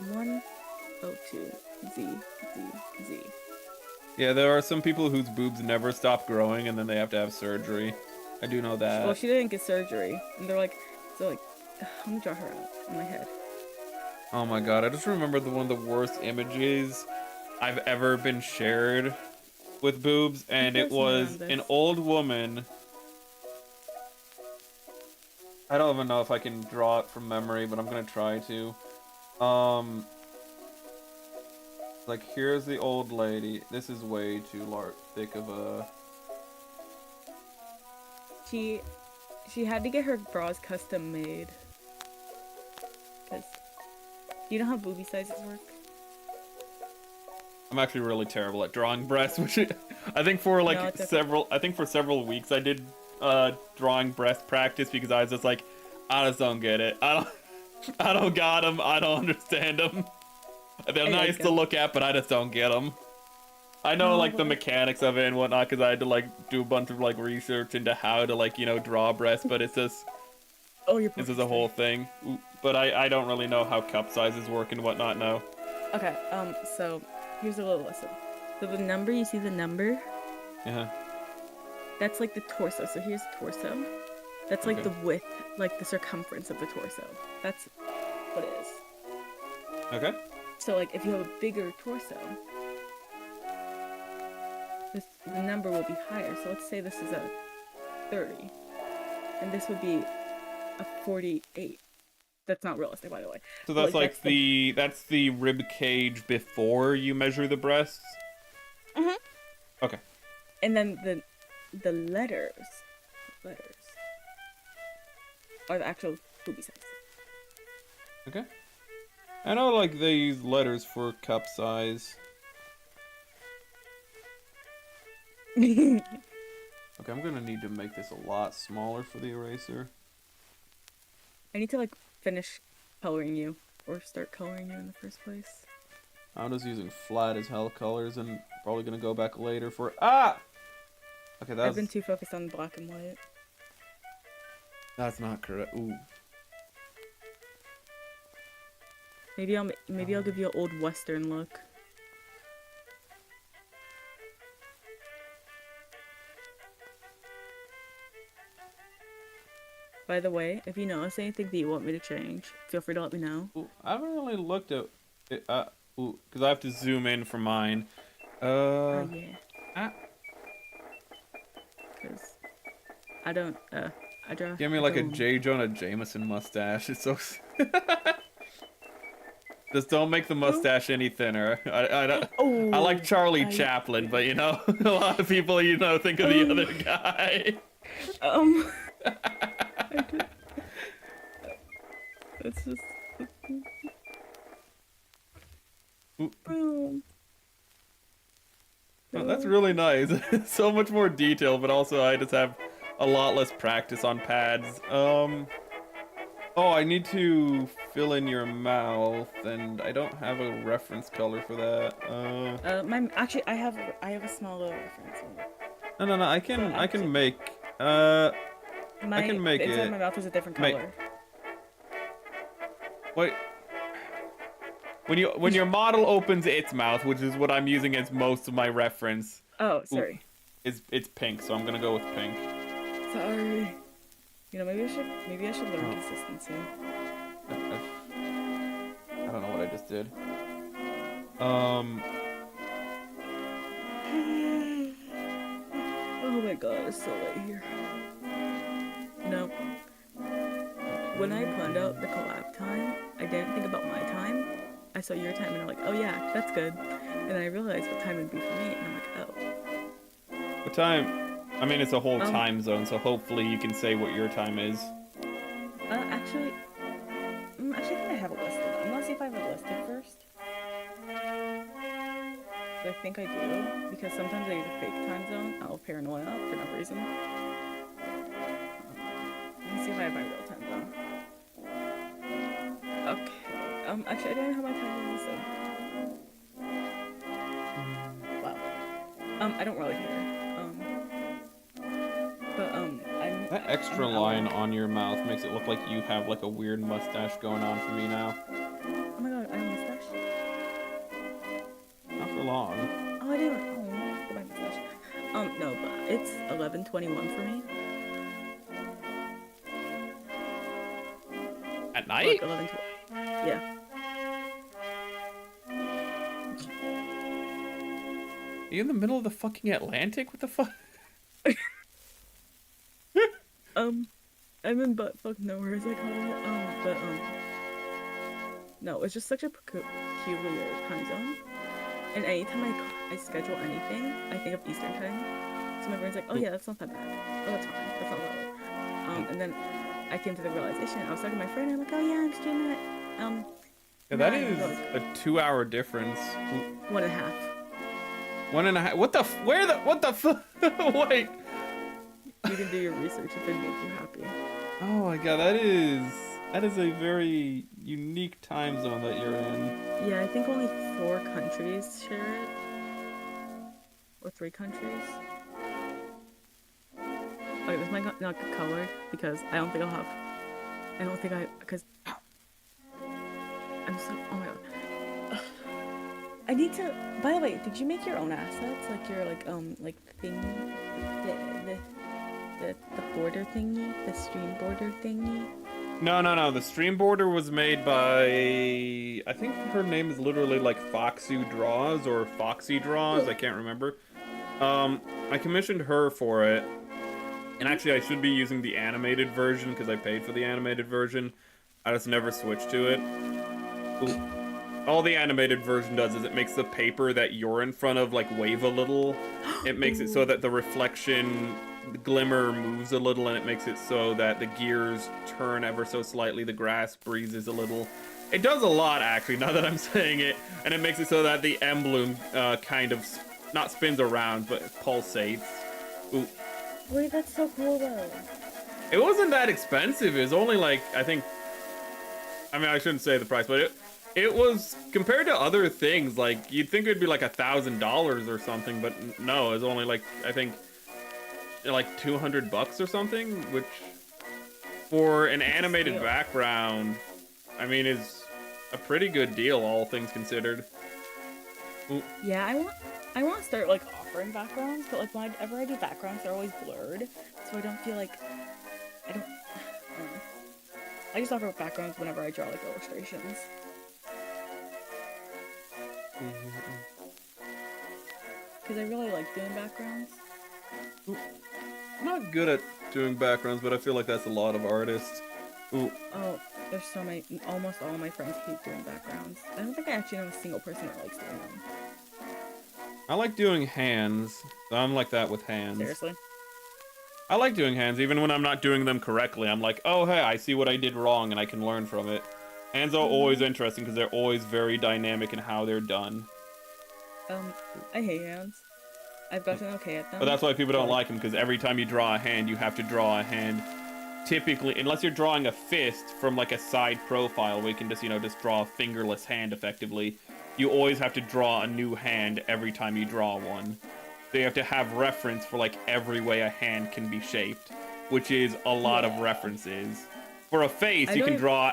Speaker 1: 102 Z.
Speaker 2: Yeah, there are some people whose boobs never stop growing, and then they have to have surgery. I do know that.
Speaker 1: Well, she didn't get surgery, and they're like, so like, let me draw her out in my head.
Speaker 2: Oh my god, I just remembered one of the worst images I've ever been shared with boobs, and it was an old woman. I don't even know if I can draw it from memory, but I'm gonna try to. Like, here's the old lady. This is way too thick of a...
Speaker 1: She had to get her bras custom made. Cause you know how boobie sizes work?
Speaker 2: I'm actually really terrible at drawing breasts, which I think for like
Speaker 1: No, it's okay.
Speaker 2: several weeks I did drawing breast practice because I was just like, I just don't get it. I don't got them. I don't understand them. They're nice to look at, but I just don't get them. I know like the mechanics of it and whatnot because I had to like do a bunch of like research into how to like, you know, draw breasts, but it's just this is a whole thing. Ooh, but I don't really know how cup sizes work and whatnot now.
Speaker 1: Okay, so here's a little lesson. So the number, you see the number?
Speaker 2: Yeah.
Speaker 1: That's like the torso. So here's the torso. That's like the width, like the circumference of the torso. That's what it is.
Speaker 2: Okay.
Speaker 1: So like if you have a bigger torso, the number will be higher. So let's say this is a 30, and this would be a 48. That's not realistic, by the way.
Speaker 2: So
Speaker 1: But,
Speaker 2: that's like
Speaker 1: that's
Speaker 2: that's the rib cage before you measure the breasts.
Speaker 1: Mhm.
Speaker 2: Okay.
Speaker 1: And then the letters are the actual booby size.
Speaker 2: Okay. I know like they use letters for cup size. Okay, I'm gonna need to make this a lot smaller for the eraser.
Speaker 1: I need to like finish coloring you or start coloring you in the first place.
Speaker 2: I'm just using flat as hell colors and probably gonna go back later for Okay,
Speaker 1: I've been too focused on black and white.
Speaker 2: that's not correct. Ooh.
Speaker 1: Maybe I'll give you an old Western look. By the way, if you notice anything that you want me to change, feel free to let me know.
Speaker 2: Ooh, I haven't really looked at it. Ooh, because I have to zoom in for mine.
Speaker 1: Yeah.
Speaker 2: Ah.
Speaker 1: Because I don't, I draw.
Speaker 2: Give me like a J. Jonah Jameson mustache. It's so. Just don't make the mustache any thinner. I don't.
Speaker 1: Oh,
Speaker 2: I like Charlie Chaplin, but you know, a lot of people think of the other guy.
Speaker 1: It's just.
Speaker 2: Oh, that's really nice. So much more detail, but also I just have a lot less practice on pads. Oh, I need to fill in your mouth, and I don't have a reference color for that.
Speaker 1: Actually, I have a small little reference.
Speaker 2: No. I can make.
Speaker 1: I
Speaker 2: can make
Speaker 1: the inside
Speaker 2: it.
Speaker 1: of my mouth is a different color.
Speaker 2: Wait. When your model opens its mouth, which is what I'm using as most of my reference.
Speaker 1: Oh, sorry.
Speaker 2: It's pink, so I'm gonna go with pink.
Speaker 1: Sorry. You know, maybe I should learn consistency.
Speaker 2: I don't know what I just did.
Speaker 1: Oh my god, it's so late here. No. When I planned out the collab time, I didn't think about my time. I saw your time and I'm like, oh yeah, that's good. And I realized what time it'd be for me, and I'm like, oh.
Speaker 2: What time? I mean, it's a whole time zone, so hopefully you can say what your time is.
Speaker 1: Actually, I think I have it listed. I'm gonna see if I have it listed first. I think I do, because sometimes I use a fake time zone out of paranoia for no reason. Let me see if I have my real time zone. Okay. Actually, I don't have my time zone listed. Wow. I don't really care.
Speaker 2: That extra line on your mouth makes it look like you have like a weird mustache going on for me now.
Speaker 1: Oh my god, I have a mustache?
Speaker 2: Not for long.
Speaker 1: Oh, I do. Oh, look at my mustache. No, but it's 11:21 for me.
Speaker 2: At night?
Speaker 1: Like 11:20. Yeah.
Speaker 2: Are you in the middle of the fucking Atlantic? What the fuck?
Speaker 1: I'm in buttfuck nowhere, as I call it. No, it's just such a peculiar time zone. And anytime I schedule anything, I think of Eastern time. So my brain's like, oh yeah, that's not that bad. Oh, that's fine. That's not that. And then I came to the realization. I was talking to my friend, and I'm like, oh yeah, I'm streaming it.
Speaker 2: Yeah, that is a 2-hour difference.
Speaker 1: 1.5.
Speaker 2: 1.5. What the? What the? Wait.
Speaker 1: You can do your research if it makes you happy.
Speaker 2: Oh my god, that is a very unique time zone that you're in.
Speaker 1: Yeah, I think only 4 countries share it. Or 3 countries. Okay, this might not get colored because I don't think I'll have. Because I'm so. Oh my god. Ugh. I need to. By the way, did you make your own assets? Like your like thing, the border thingy, the stream border thingy?
Speaker 2: No. The stream border was made by, I think her name is literally like Foxy Draws or Foxy Draws. I can't remember. I commissioned her for it, and actually I should be using the animated version because I paid for the animated version. I just never switched to it. Ooh. All the animated version does is it makes the paper that you're in front of like wave a little. It makes it so that the reflection the glimmer moves a little, and it makes it so that the gears turn ever so slightly, the grass breezes a little. It does a lot, actually, now that I'm saying it, and it makes it so that the emblem kind of, not spins around, but pulsates. Ooh.
Speaker 1: Wait, that's so cool, though.
Speaker 2: It wasn't that expensive. It was only like, I think, I mean, I shouldn't say the price, but it was, compared to other things, like, you'd think it'd be like $1,000 or something, but no, it was only like, I think, like $200 or something, which, for an animated background, I mean, is a pretty good deal, all things considered. Ooh.
Speaker 1: Yeah, I want to start, like, offering backgrounds, but, like, whenever I do backgrounds, they're always blurred, so I don't feel like, I don't know. I just offer backgrounds whenever I draw, like, illustrations. Because I really like doing backgrounds.
Speaker 2: Ooh. I'm not good at doing backgrounds, but I feel like that's a lot of artists. Ooh.
Speaker 1: Oh, there's so many, almost all of my friends hate doing backgrounds. I don't think I actually know a single person that likes doing them.
Speaker 2: I like doing hands. I'm like that with hands.
Speaker 1: Seriously?
Speaker 2: I like doing hands, even when I'm not doing them correctly. I'm like, oh, hey, I see what I did wrong, and I can learn from it. Hands are always interesting, because they're always very dynamic in how they're done.
Speaker 1: I hate hands. I've gotten okay at them.
Speaker 2: But that's why people don't like them, because every time you draw a hand, you have to draw a hand. Typically, unless you're drawing a fist from, like, a side profile, where you can just, you know, just draw a fingerless hand effectively, you always have to draw a new hand every time you draw one. So you have to have reference for, like, every way a hand can be shaped, which is a lot of references. For a face, you can draw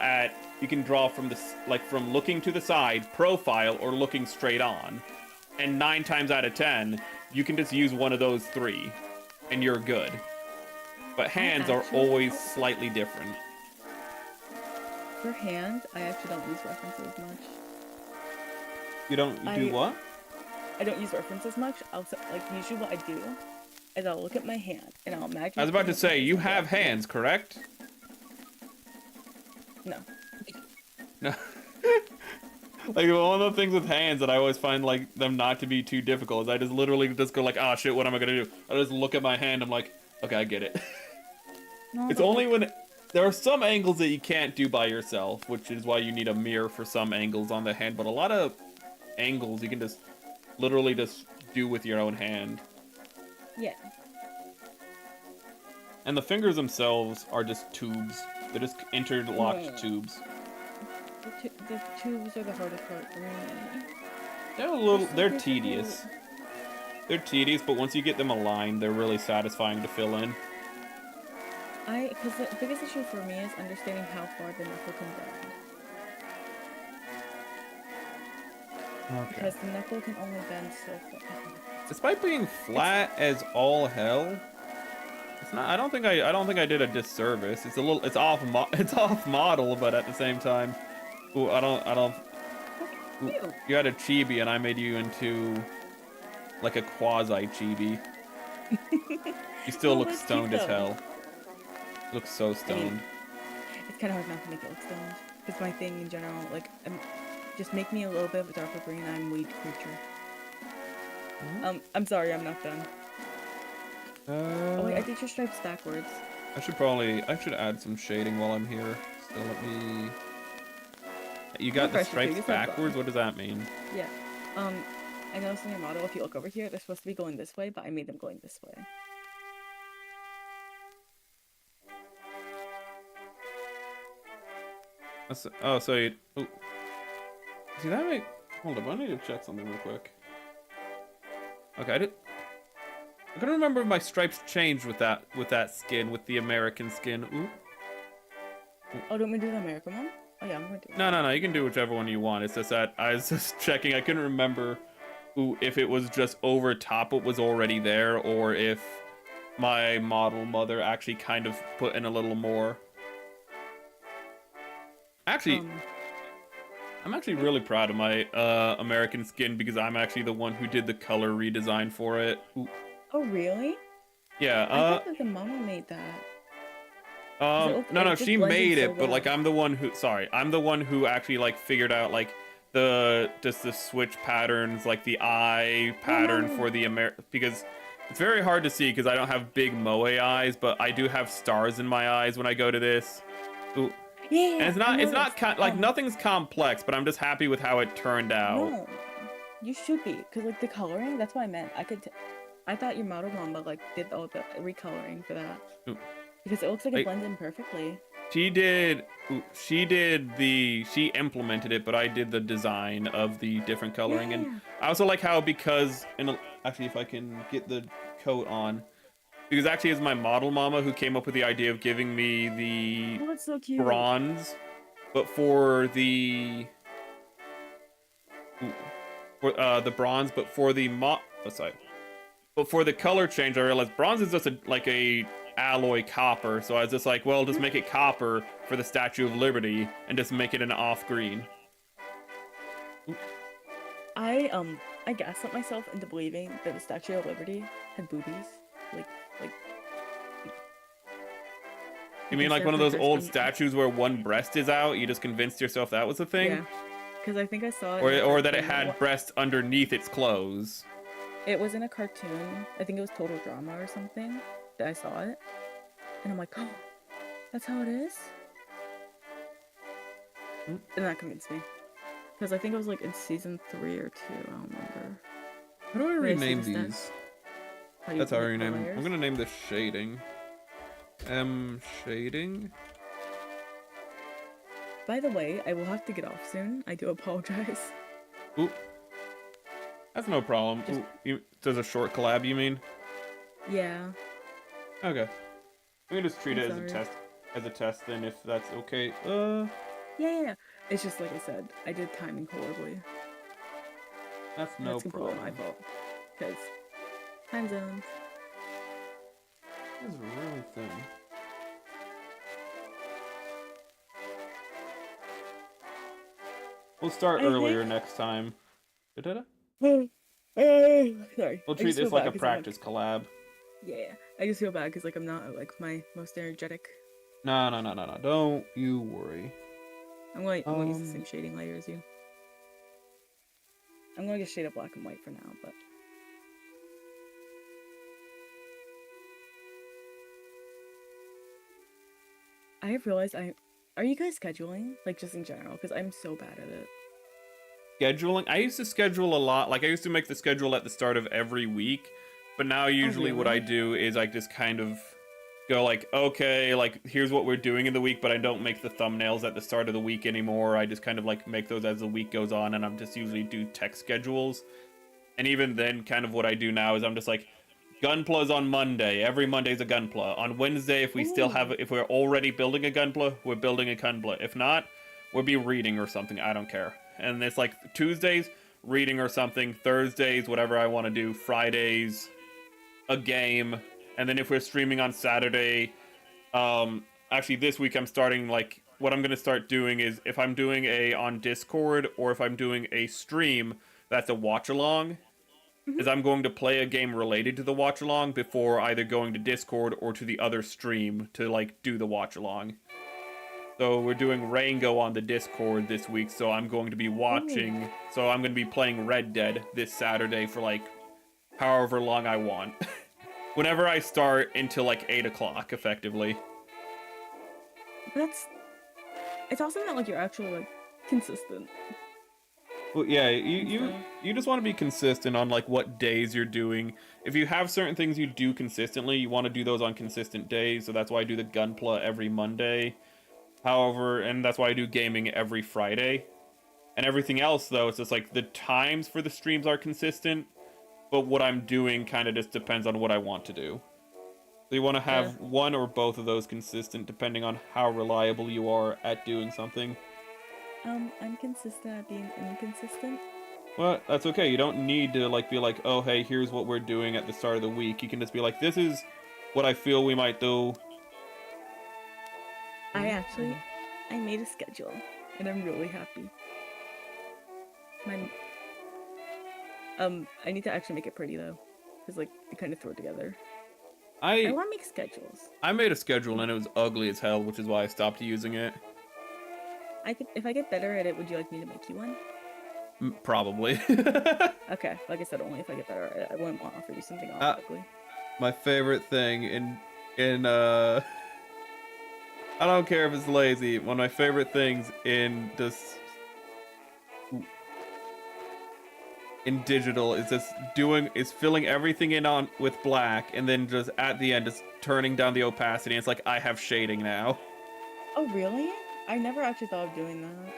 Speaker 2: from the, like, from looking to the side, profile, or looking straight on. And 9 times out of 10, you can just use one of those 3, and you're good. But hands are always slightly different.
Speaker 1: For hands, I actually don't use references much.
Speaker 2: You do what?
Speaker 1: I don't use references much. Like, usually what I do is I'll look at my hand, and I'll imagine...
Speaker 2: I was about to say, you have hands, correct?
Speaker 1: No.
Speaker 2: No. Like, one of the things with hands that I always find, like, them not to be too difficult is I just literally just go like, ah, shit, what am I gonna do? I just look at my hand, I'm like, okay, I get it. No, it's only when... There are some angles that you can't do by yourself, which is why you need a mirror for some angles on the hand, but a lot of angles you can just literally just do with your own hand.
Speaker 1: Yeah.
Speaker 2: And the fingers themselves are just tubes. They're just interlocked tubes.
Speaker 1: The tubes are the hardest part for me.
Speaker 2: They're tedious. They're tedious, but once you get them aligned, they're really satisfying to fill in.
Speaker 1: Because the biggest issue for me is understanding how far the knuckle can bend. Okay. Because the knuckle can only bend so far.
Speaker 2: Despite being flat as all hell, it's not. I don't think I did a disservice. It's a little. It's off model, but at the same time, ooh, I don't. Ooh, you had a chibi, and I made you into like a quasi chibi. You still look stoned as hell. You look so stoned.
Speaker 1: It's kind of hard not to make it look stoned. It's my thing in general. Like, just make me a little bit of a darker green. I'm weed creature. I'm sorry, I'm not done. Oh wait, I did your stripes backwards.
Speaker 2: I should add some shading while I'm here. So let me. You got the stripes backwards? What does that mean?
Speaker 1: Yeah. I noticed in your model, if you look over here, they're supposed to be going this way, but I made them going this way.
Speaker 2: Oh, so you... Ooh. See, that make... Hold up, I need to check something real quick. Okay, I couldn't remember if my stripes changed with that skin, with the American skin. Ooh.
Speaker 1: Oh, don't we do the American one? Oh yeah, I'm going to.
Speaker 2: No, you can do whichever one you want. It's just that I was just checking. I couldn't remember if it was just over top what was already there, or if my model mother actually kind of put in a little more. Actually, I'm actually really proud of my American skin because I'm actually the one who did the color redesign for it. Ooh.
Speaker 1: Oh really?
Speaker 2: Yeah.
Speaker 1: I thought that the mama made that.
Speaker 2: No,
Speaker 1: it just
Speaker 2: she
Speaker 1: blends in
Speaker 2: made
Speaker 1: so
Speaker 2: it, but like
Speaker 1: well.
Speaker 2: I'm the one who, sorry, I'm the one who actually like figured out like just the switch patterns, like the eye pattern
Speaker 1: Oh,
Speaker 2: for the because it's very hard to see because I don't have big moe eyes, but I do have stars in my eyes when I go to this. Ooh. And
Speaker 1: yeah, I
Speaker 2: it's
Speaker 1: noticed.
Speaker 2: not like nothing's complex, but I'm just happy with how it turned out.
Speaker 1: No, you should be, cause like the coloring. That's what I meant. I thought your model mama like did all the recoloring for that
Speaker 2: Ooh.
Speaker 1: because it looks like it
Speaker 2: Like
Speaker 1: blends in perfectly.
Speaker 2: she implemented it, but I did the design of the different coloring. And
Speaker 1: Yeah.
Speaker 2: I also like how, because actually if I can get the coat on, because actually it's my model mama who came up with the idea of giving me the
Speaker 1: Oh, that's so cute.
Speaker 2: bronze, but for the bronze, but for the sorry, but for the color change, I realized bronze is just like a alloy copper. So I was just like, well, just make it copper for the Statue of Liberty and just make it an off green.
Speaker 1: I gaslit myself into believing that the Statue of Liberty had boobies, like like
Speaker 2: You mean
Speaker 1: because
Speaker 2: like
Speaker 1: they're
Speaker 2: one of those old
Speaker 1: persistent.
Speaker 2: statues where one breast is out? You just convinced yourself that was a thing?
Speaker 1: Yeah, because I think I saw it in a
Speaker 2: Or that it
Speaker 1: cartoon.
Speaker 2: had breasts underneath its clothes?
Speaker 1: It was in a cartoon. I think it was Total Drama or something that I saw it, and I'm like, oh, that's how it is.
Speaker 2: Hmm?
Speaker 1: And that convinced me. Because I think it was like in season 3 or 2, I don't remember.
Speaker 2: How do I
Speaker 1: Did I see
Speaker 2: rename
Speaker 1: this then?
Speaker 2: these?
Speaker 1: How do
Speaker 2: That's how I
Speaker 1: the
Speaker 2: rename. I'm
Speaker 1: layers?
Speaker 2: gonna name this shading. Shading.
Speaker 1: By the way, I will have to get off soon. I do apologize.
Speaker 2: Ooh. That's no problem.
Speaker 1: Just-
Speaker 2: Ooh, there's a short collab, you mean?
Speaker 1: Yeah.
Speaker 2: Okay. We can just treat
Speaker 1: I'm
Speaker 2: it as a
Speaker 1: sorry.
Speaker 2: test then, if that's okay.
Speaker 1: Yeah. It's just like I said, I did timing horribly.
Speaker 2: That's
Speaker 1: And
Speaker 2: no
Speaker 1: that's completely
Speaker 2: problem.
Speaker 1: my fault. Because time zones.
Speaker 2: This is really thin. We'll start
Speaker 1: I
Speaker 2: earlier
Speaker 1: think.
Speaker 2: next time. Da-da-da.
Speaker 1: Sorry.
Speaker 2: We'll
Speaker 1: I
Speaker 2: treat
Speaker 1: just feel
Speaker 2: this like
Speaker 1: bad
Speaker 2: a
Speaker 1: 'cause I'm
Speaker 2: practice collab.
Speaker 1: yeah. I just feel bad because like I'm not like my most energetic.
Speaker 2: No. Don't you worry.
Speaker 1: I'm gonna use the same shading layer as you. I'm gonna get shade of black and white for now, but I have realized are you guys scheduling? Like just in general, because I'm so bad at it.
Speaker 2: Scheduling. I used to schedule a lot. Like I used to make the schedule at the start of every week, but now
Speaker 1: Oh
Speaker 2: usually what I
Speaker 1: really?
Speaker 2: do is I just kind of go like, okay, like here's what we're doing in the week, but I don't make the thumbnails at the start of the week anymore. I just kind of like make those as the week goes on, and I'm just usually do text schedules. And even then, kind of what I do now is I'm just like, Gunpla's on Monday. Every Monday's a Gunpla. On Wednesday, if
Speaker 1: Ooh.
Speaker 2: if we're already building a Gunpla, we're building a Gunpla. If not, we'll be reading or something. I don't care. And it's like Tuesdays, reading or something. Thursdays, whatever I want to do. Fridays, a game. And then if we're streaming on Saturday, actually this week I'm starting like what I'm gonna start doing is if I'm doing a on Discord or if I'm doing a stream that's a watch along, is I'm going to play a game related to the watch along before either going to Discord or to the other stream to like do the watch along. So we're doing Rango on the Discord this week, so I'm going to be
Speaker 1: Oh.
Speaker 2: watching. So I'm going to be playing Red Dead this Saturday for like however long I want. Whenever I start until like 8 o'clock, effectively.
Speaker 1: That's it's awesome that like you're actually like consistent.
Speaker 2: Well, yeah,
Speaker 1: And stuff.
Speaker 2: you just want to be consistent on like what days you're doing. If you have certain things you do consistently, you want to do those on consistent days. So that's why I do the Gunpla every Monday. However, and that's why I do gaming every Friday. And everything else though, it's just like the times for the streams are consistent, but what I'm doing kind of just depends on what I want to do. So you want to
Speaker 1: Fair.
Speaker 2: have one or both of those consistent depending on how reliable you are at doing something.
Speaker 1: I'm consistent at being inconsistent.
Speaker 2: Well, that's okay. You don't need to like be like, oh hey, here's what we're doing at the start of the week. You can just be like, this is what I feel we might do.
Speaker 1: I made a schedule and I'm really happy. My I need to actually make it pretty though, because like they kind of throw it together. I
Speaker 2: I
Speaker 1: want to make schedules.
Speaker 2: I made a schedule and it was ugly as hell, which is why I stopped using it.
Speaker 1: If I get better at it, would you like me to make you one?
Speaker 2: Probably.
Speaker 1: Okay, like I said, only if I get better at it. I wouldn't want to offer you something
Speaker 2: Uh,
Speaker 1: ugly.
Speaker 2: My favorite thing in I don't care if it's lazy. One of my favorite things in digital is just filling everything in on with black and then just at the end just turning down the opacity. It's like I have shading now.
Speaker 1: Oh, really? I never actually thought of doing that.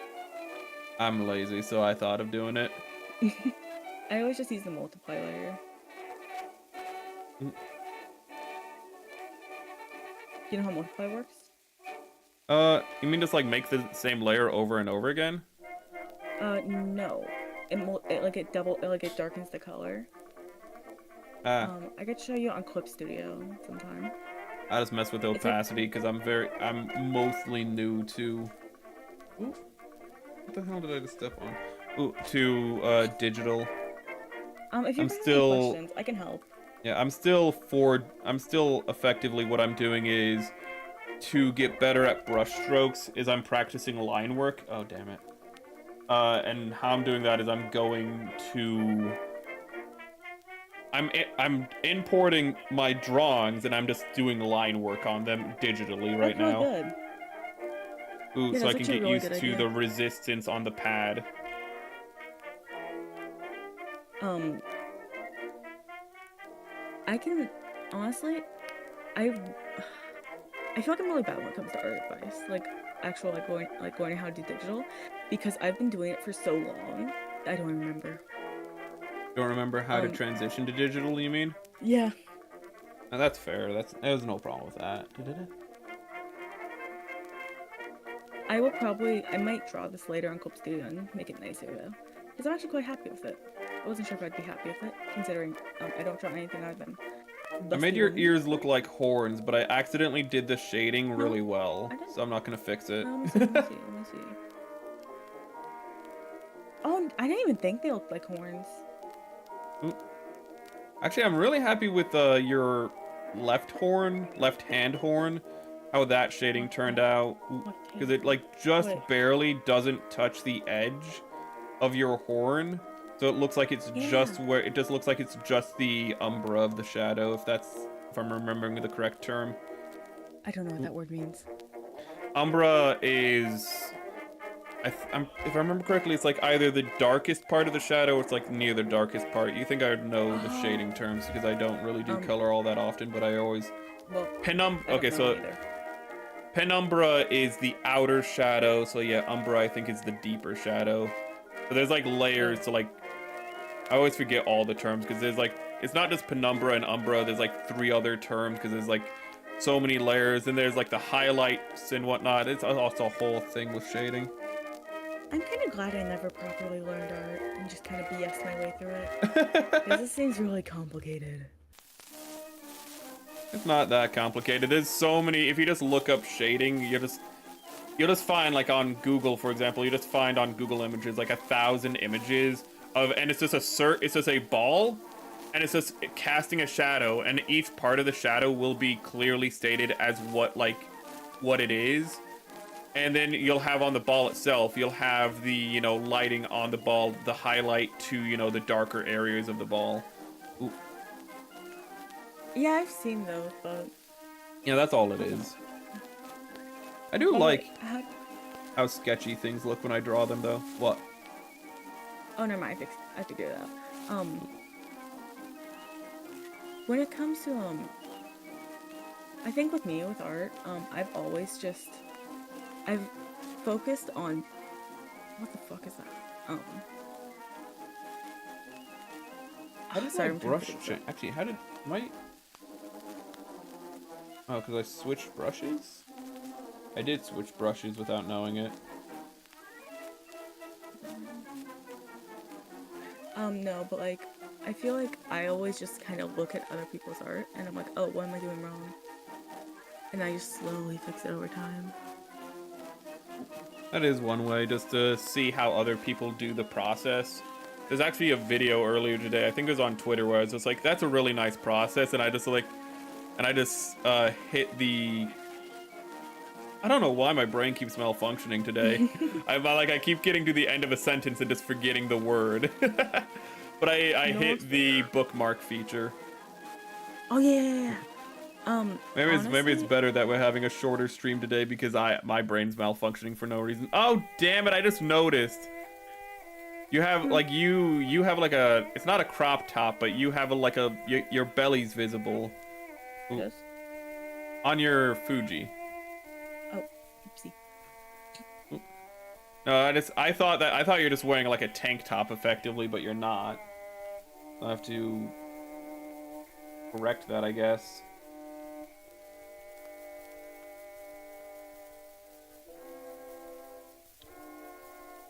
Speaker 2: I'm lazy, so I thought of doing it.
Speaker 1: I always just use the multiply layer.
Speaker 2: Mm.
Speaker 1: Do you know how multiply works?
Speaker 2: You mean just like make the same layer over and over again?
Speaker 1: No. It darkens the color. I could show you on Clip Studio sometime.
Speaker 2: I just mess with the opacity because I'm mostly new to. Ooh, what the hell did I just step on? Ooh, to digital.
Speaker 1: If you have any questions, I can help.
Speaker 2: Yeah, I'm still effectively what I'm doing is to get better at brush strokes is I'm practicing line work. Oh, damn it. And how I'm doing that is I'm importing my drawings and I'm just doing line work on them digitally right now.
Speaker 1: Good.
Speaker 2: Ooh,
Speaker 1: Yeah,
Speaker 2: so I can get
Speaker 1: really
Speaker 2: used to
Speaker 1: idea.
Speaker 2: the resistance on the pad.
Speaker 1: I can honestly, I feel like I'm really bad when it comes to art advice, like actual learning how to do digital, because I've been doing it for so long. I don't remember.
Speaker 2: Don't remember how to transition to digital, you mean?
Speaker 1: Yeah.
Speaker 2: No, that's fair. There's no problem with that.
Speaker 1: I might draw this later on Clip Studio and make it nicer though, because I'm actually quite happy with it. I wasn't sure if I'd be happy with it, considering I don't draw anything other than.
Speaker 2: I made your ears look like horns, but I accidentally did the shading really well, so I'm not gonna fix it.
Speaker 1: Let me see. Let me see. Oh, I didn't even think they looked like horns.
Speaker 2: Ooh. Actually, I'm really happy with your left hand horn, how that shading turned out, because it like just barely doesn't touch the edge of your horn. So it looks like it's just where it just looks like it's just the umbra of the shadow, if I'm remembering the correct term.
Speaker 1: I don't know what that word means.
Speaker 2: Umbra is, if I remember correctly, it's like either the darkest part of the shadow or it's like near the darkest part. You think I would know the shading terms because I don't really do color all that often, but I always.
Speaker 1: Well,
Speaker 2: Okay, so penumbra is the outer shadow, so yeah, umbra I think is the deeper shadow. So there's like layers to like. I always forget all the terms because there's like it's not just penumbra and umbra. There's like 3 other terms because there's like so many layers, and there's like the highlights and whatnot. It's also a whole thing with shading.
Speaker 1: I'm kind of glad I never properly learned art and just kind of BS my way through it. Because this seems really complicated.
Speaker 2: It's not that complicated. There's so many. If you just look up shading, you'll just find like on Google, for example, you just find on Google Images like 1,000 images of, and it's just a ball, and it's just casting a shadow, and each part of the shadow will be clearly stated as what it is. And then you'll have on the ball itself, you'll have the, lighting on the ball, the highlight to, the darker areas of the ball. Ooh.
Speaker 1: Yeah, I've seen those, but...
Speaker 2: Yeah, that's all it is. I do like how sketchy things look when I draw them, though. What?
Speaker 1: Oh, never mind. I figured it out. When it comes to, I think with me, with art, I've focused on, what the fuck is that?
Speaker 2: How did my brush change? Actually, oh, because I switched brushes? I did switch brushes without knowing it.
Speaker 1: No, but like, I feel like I always just kind of look at other people's art, and I'm like, oh, what am I doing wrong? And I just slowly fix it over time.
Speaker 2: That is one way, just to see how other people do the process. There's actually a video earlier today, I think it was on Twitter, where I was just like, that's a really nice process, and I just like, and I just hit the. I don't know why my brain keeps malfunctioning today. I keep getting to the end of a sentence and just forgetting the word. But I hit the bookmark feature.
Speaker 1: Oh yeah.
Speaker 2: Maybe it's
Speaker 1: Honestly,
Speaker 2: better that we're having a shorter stream today because my brain's malfunctioning for no reason. Oh damn it! I just noticed. You have like you have like a, it's not a crop top, but you have your belly's visible. Ooh.
Speaker 1: yes.
Speaker 2: On your Fuji.
Speaker 1: Oh, oopsie.
Speaker 2: Ooh. No, I thought you're just wearing like a tank top effectively, but you're not. I have to correct that, I guess.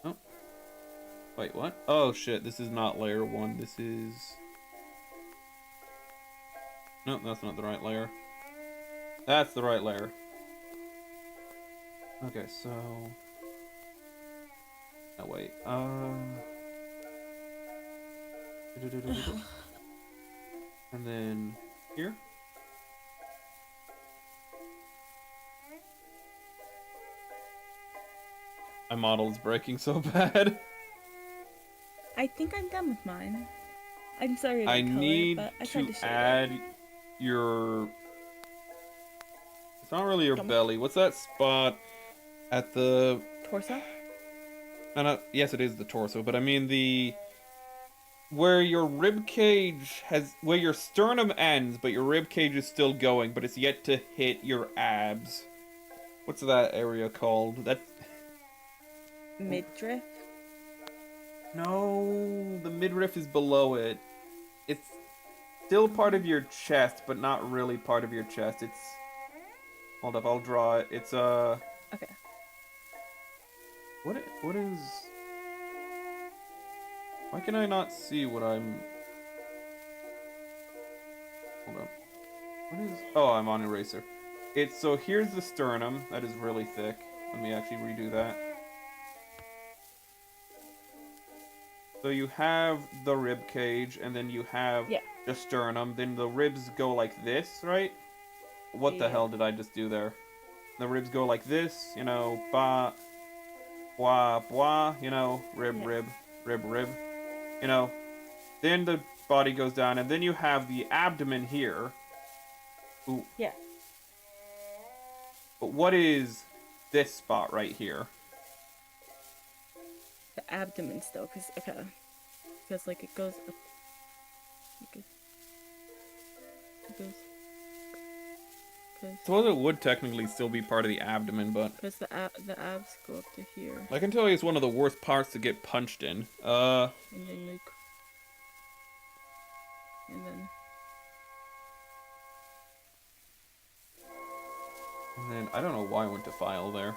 Speaker 2: Oh. Wait, what? Oh shit, this is not layer 1. This is... No, that's not the right layer. That's the right layer. Okay, so... Oh, wait. And then here. My model is breaking so bad.
Speaker 1: I think I'm done with mine. I'm sorry.
Speaker 2: I
Speaker 1: color,
Speaker 2: need
Speaker 1: but I tried
Speaker 2: to
Speaker 1: show
Speaker 2: add your... It's not really your belly. What's that spot at the...
Speaker 1: Torso?
Speaker 2: No, yes, it is the torso, but I mean the... Where your rib cage has... Where your sternum ends, but your rib cage is still going, but it's yet to hit your abs. What's that area called? That...
Speaker 1: Midriff?
Speaker 2: No, the midriff is below it. It's still part of your chest, but not really part of your chest. It's... Hold up, I'll draw it. It's
Speaker 1: Okay.
Speaker 2: What is... Why can I not see what I'm... Hold up. What is... Oh, I'm on eraser. It's... So here's the sternum. That is really thick. Let me actually redo that. So you have the rib cage, and then you have the sternum. Then the ribs go like this, right? What the hell did I just do there? The ribs go like this, you know, ba, blah, blah, you know, rib, rib, rib, rib, you know. Then the body goes down, and then you have the abdomen here. Ooh.
Speaker 1: Yeah.
Speaker 2: But what is this spot right here?
Speaker 1: The abdomen still, because like it goes up. It goes.
Speaker 2: I suppose it would technically still be part of the abdomen, but...
Speaker 1: Because the abs go up to here.
Speaker 2: I can tell you it's one of the worst parts to get punched in.
Speaker 1: And then like... And
Speaker 2: then I don't know why I went to file there.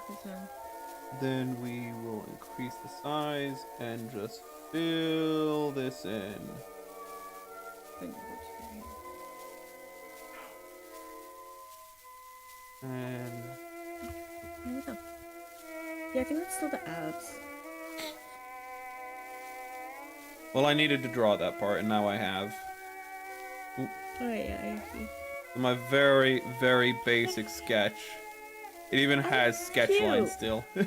Speaker 2: Then we will increase the size and just fill this in. And...
Speaker 1: There we go. Yeah, I think that's still the abs.
Speaker 2: Well, I needed to draw that part, and now I have. Ooh.
Speaker 1: Oh yeah, I see.
Speaker 2: My very, very basic sketch. It even has sketch lines still.
Speaker 1: I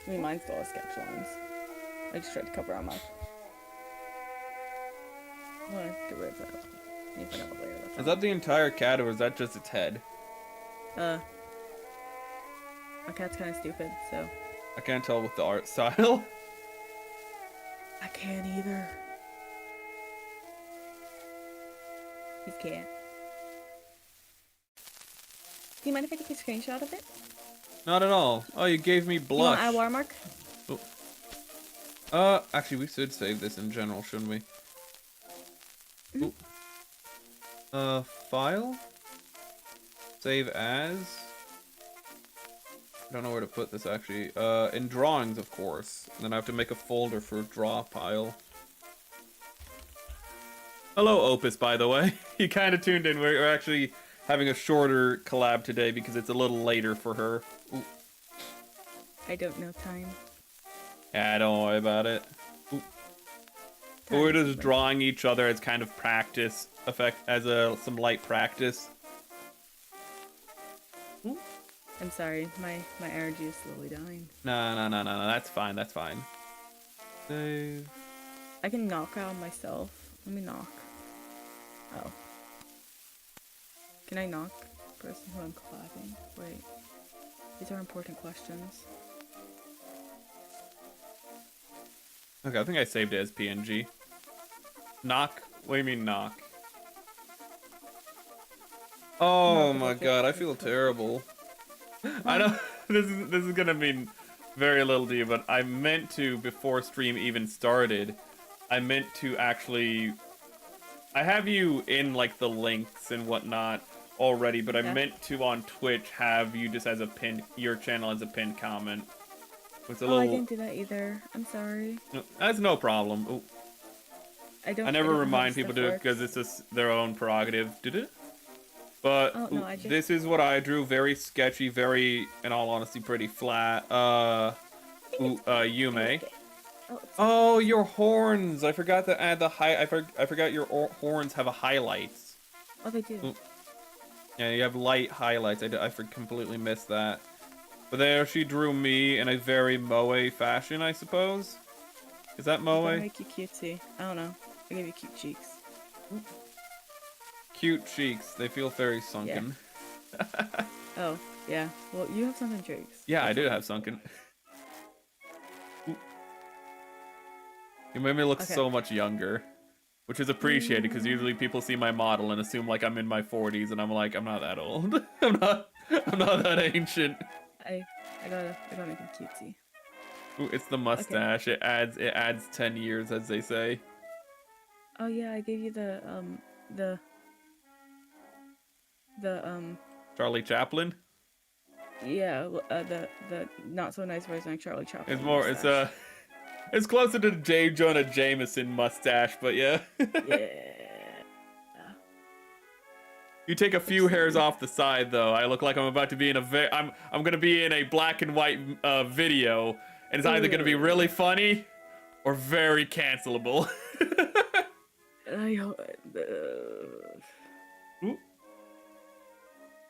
Speaker 1: mean, mine still has sketch lines. I just tried to cover on mine. I want to get rid of that.
Speaker 2: Is that the entire cat, or is that just its head?
Speaker 1: My cat's kind of stupid, so...
Speaker 2: I can't tell with the art style.
Speaker 1: I can't either. He's cat. Do you mind if I take a screenshot of it?
Speaker 2: Not at all. Oh, you gave me blush.
Speaker 1: You want a watermark?
Speaker 2: Oh. Actually, we should save this in general, shouldn't we?
Speaker 1: Mm-hmm.
Speaker 2: File? Save as? I don't know where to put this, actually. In drawings, of course. And then I have to make a folder for draw pile. Hello, Opus, by the way. You kind of tuned in. We're actually having a shorter collab today because it's a little later for her. Ooh.
Speaker 1: I don't know time.
Speaker 2: Yeah, don't worry about it. Ooh. We're
Speaker 1: practice
Speaker 2: just
Speaker 1: them.
Speaker 2: drawing each other as kind of practice effect, as some light practice.
Speaker 1: Ooh. I'm sorry, my energy is slowly dying.
Speaker 2: No, that's fine, that's fine. Save.
Speaker 1: I can knock out myself. Let me knock. Oh. Can I knock the person who I'm collabing? Wait. These are important questions.
Speaker 2: Okay, I think I saved it as PNG. Knock? What do you mean knock? Oh my god, I feel terrible. I know this is gonna mean very little to you, but I meant to, before stream even started, I meant to actually, I have you in like the links and whatnot already, but I meant to on Twitch have you just as a pin, your channel as a pinned comment. It's a little...
Speaker 1: I didn't do that either. I'm sorry.
Speaker 2: No, that's no problem. Ooh. I never remind people to do it because it's their own prerogative. Did it? But
Speaker 1: oh, no,
Speaker 2: this is what I drew. Very sketchy, very, in all honesty, pretty flat. Yume. Oh, your horns! I forgot to add the I forgot your horns have a highlights.
Speaker 1: Oh, they do.
Speaker 2: Ooh. Yeah, you have light highlights. I completely missed that. But there, she drew me in a very moe fashion, I suppose. Is that moe?
Speaker 1: I'm gonna make you cutesy. I don't know. I gave you cute cheeks.
Speaker 2: Cute cheeks. They feel very sunken.
Speaker 1: Yeah. Oh, yeah. Well, you have sunken cheeks.
Speaker 2: Yeah, I do have sunken. You made me look so much younger, which is appreciated because usually people see my model and assume like I'm in my 40s, and I'm like, I'm not that old. I'm not that ancient.
Speaker 1: I gotta make him cutesy.
Speaker 2: Ooh, it's the mustache. Okay. It adds 10 years, as they say.
Speaker 1: Oh yeah, I gave you the
Speaker 2: Charlie Chaplin.
Speaker 1: Yeah, the not so nice version of Charlie Chaplin.
Speaker 2: It's more. Mustache. It's closer to the J. Jonah Jameson mustache, but yeah.
Speaker 1: Yeah.
Speaker 2: You take a few hairs off the side, though. I look like I'm about to be in a I'm gonna be in a black and white video, and it's either gonna be really funny or very cancelable.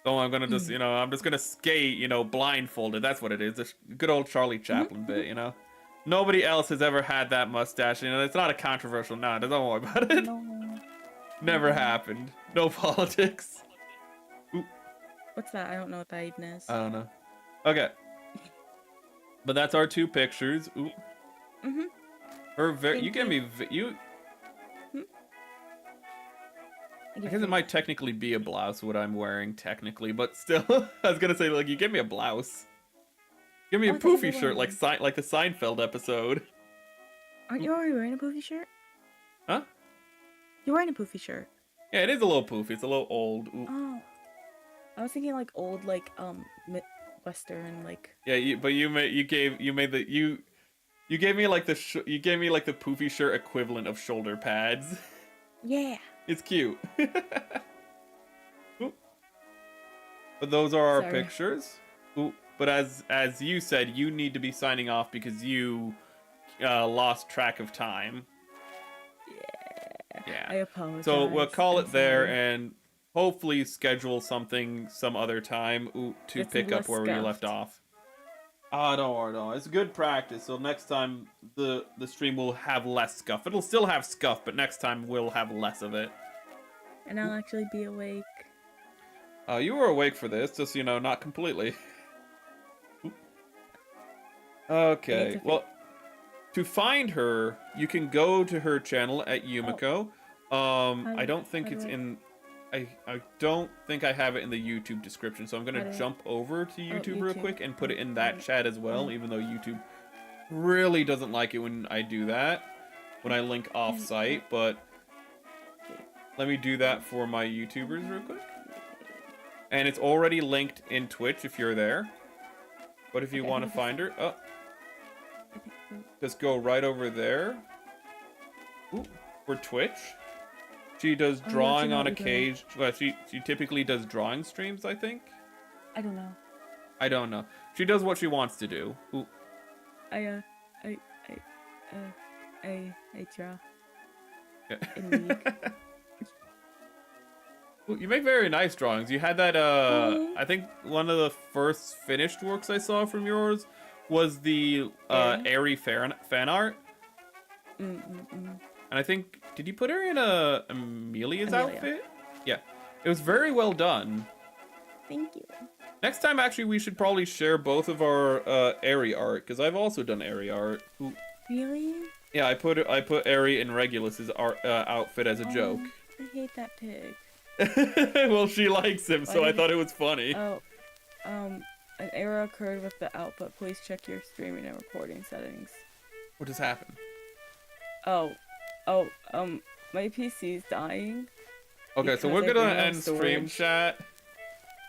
Speaker 2: So I'm gonna just, I'm just gonna skate, blindfolded. That's what it is. This good old Charlie Chaplin bit, Nobody else has ever had that mustache. It's not a controversial. Nah, don't worry about it.
Speaker 1: No.
Speaker 2: Never happened. No politics. Ooh.
Speaker 1: What's that? I don't know what that even is.
Speaker 2: I don't know. Okay. But that's our two pictures. Ooh. You gave me you. I guess it might technically be a blouse what I'm wearing technically, but still, I was gonna say like you give me a blouse. Give me a poofy shirt like the Seinfeld episode.
Speaker 1: Aren't you already wearing a poofy shirt?
Speaker 2: Huh?
Speaker 1: You're wearing a poofy shirt.
Speaker 2: Yeah, it is a little poofy. It's a little old. Ooh.
Speaker 1: Oh, I was thinking like old, like Western, like.
Speaker 2: Yeah, you gave me like the poofy shirt equivalent of shoulder pads.
Speaker 1: Yeah.
Speaker 2: It's cute. But those are our pictures. Ooh. But as you said, you need to be signing off because you lost track of time. Yeah.
Speaker 1: I apologize.
Speaker 2: So we'll call it there and hopefully schedule something some other time to pick up where we left off. Don't worry. It's good practice. So next time the stream will have less scuff. It'll still have scuff, but next time we'll have less of it.
Speaker 1: And I'll actually be awake.
Speaker 2: You were awake for this, just not completely. Okay, well, to find her, you can go to her channel at Yumeko. I don't think it's in... I don't think I have it in the YouTube description, so I'm going to jump over to YouTube real quick and put it in that chat as well, even though YouTube really doesn't like it when I do that, when I link off-site, but let me do that for my YouTubers real quick. And it's already linked in Twitch if you're there. But if you want to find her, just go right over there. Ooh, for Twitch. She does drawing on occasion. Well, she typically does drawing streams, I think.
Speaker 1: I don't know.
Speaker 2: I don't know. She does what she wants to do. Ooh.
Speaker 1: I draw. in League.
Speaker 2: Well, you make very nice drawings. You had that,
Speaker 1: Aw.
Speaker 2: I think one of the first finished works I saw from yours was the, Airy fan art.
Speaker 1: Mm-mm-mm.
Speaker 2: And I think, did you put her in Amelia's
Speaker 1: Amelia.
Speaker 2: outfit? Yeah. It was very well done.
Speaker 1: Thank you.
Speaker 2: Next time, actually, we should probably share both of our, Airy art, because I've also done Airy art. Ooh.
Speaker 1: Really?
Speaker 2: Yeah, I put Airy in Regulus's art, outfit as a joke.
Speaker 1: I hate that pig.
Speaker 2: Well, she likes him, so
Speaker 1: Why
Speaker 2: I
Speaker 1: did
Speaker 2: thought it was funny.
Speaker 1: Oh, an error occurred with the output. Please check your streaming and recording settings.
Speaker 2: What just happened?
Speaker 1: My PC's dying.
Speaker 2: Okay, so
Speaker 1: Because
Speaker 2: we're
Speaker 1: I
Speaker 2: gonna
Speaker 1: ran out of
Speaker 2: end stream
Speaker 1: storage.
Speaker 2: chat.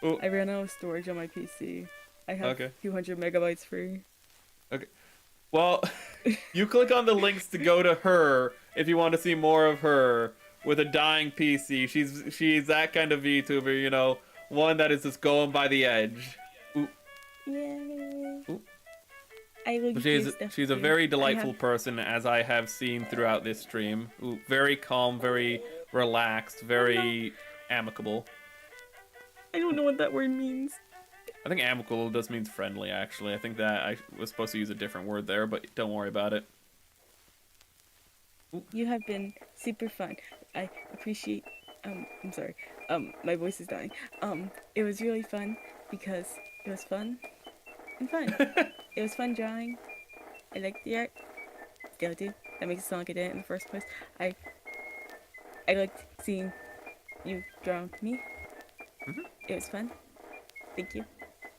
Speaker 2: Ooh,
Speaker 1: I ran out of storage on my PC. I have
Speaker 2: Okay.
Speaker 1: a few hundred megabytes free.
Speaker 2: well, you click on the links to go to her if you want to see more of her with a dying PC. She's that kind of VTuber, you know, one that is just going by the edge. Ooh.
Speaker 1: Yay!
Speaker 2: Ooh.
Speaker 1: I look
Speaker 2: She's a very delightful person, as I have seen throughout this stream. Ooh, very calm, very relaxed, very amicable.
Speaker 1: I don't know what that word means.
Speaker 2: I think amicable does mean friendly, actually. I think that I was supposed to use a different word there, but don't worry about it.
Speaker 1: You have been super fun. I appreciate. I'm sorry. My voice is dying. It was really fun because it was fun and fun. It was fun drawing. I liked the art. Still do. That makes it sound like I did it in the first place. I liked seeing you draw me. It was fun. Thank you.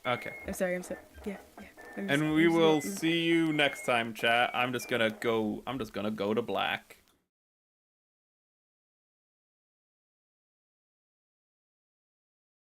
Speaker 2: Okay.
Speaker 1: I'm sorry. I'm so yeah.
Speaker 2: And we will see you next time, chat. I'm just gonna go to black.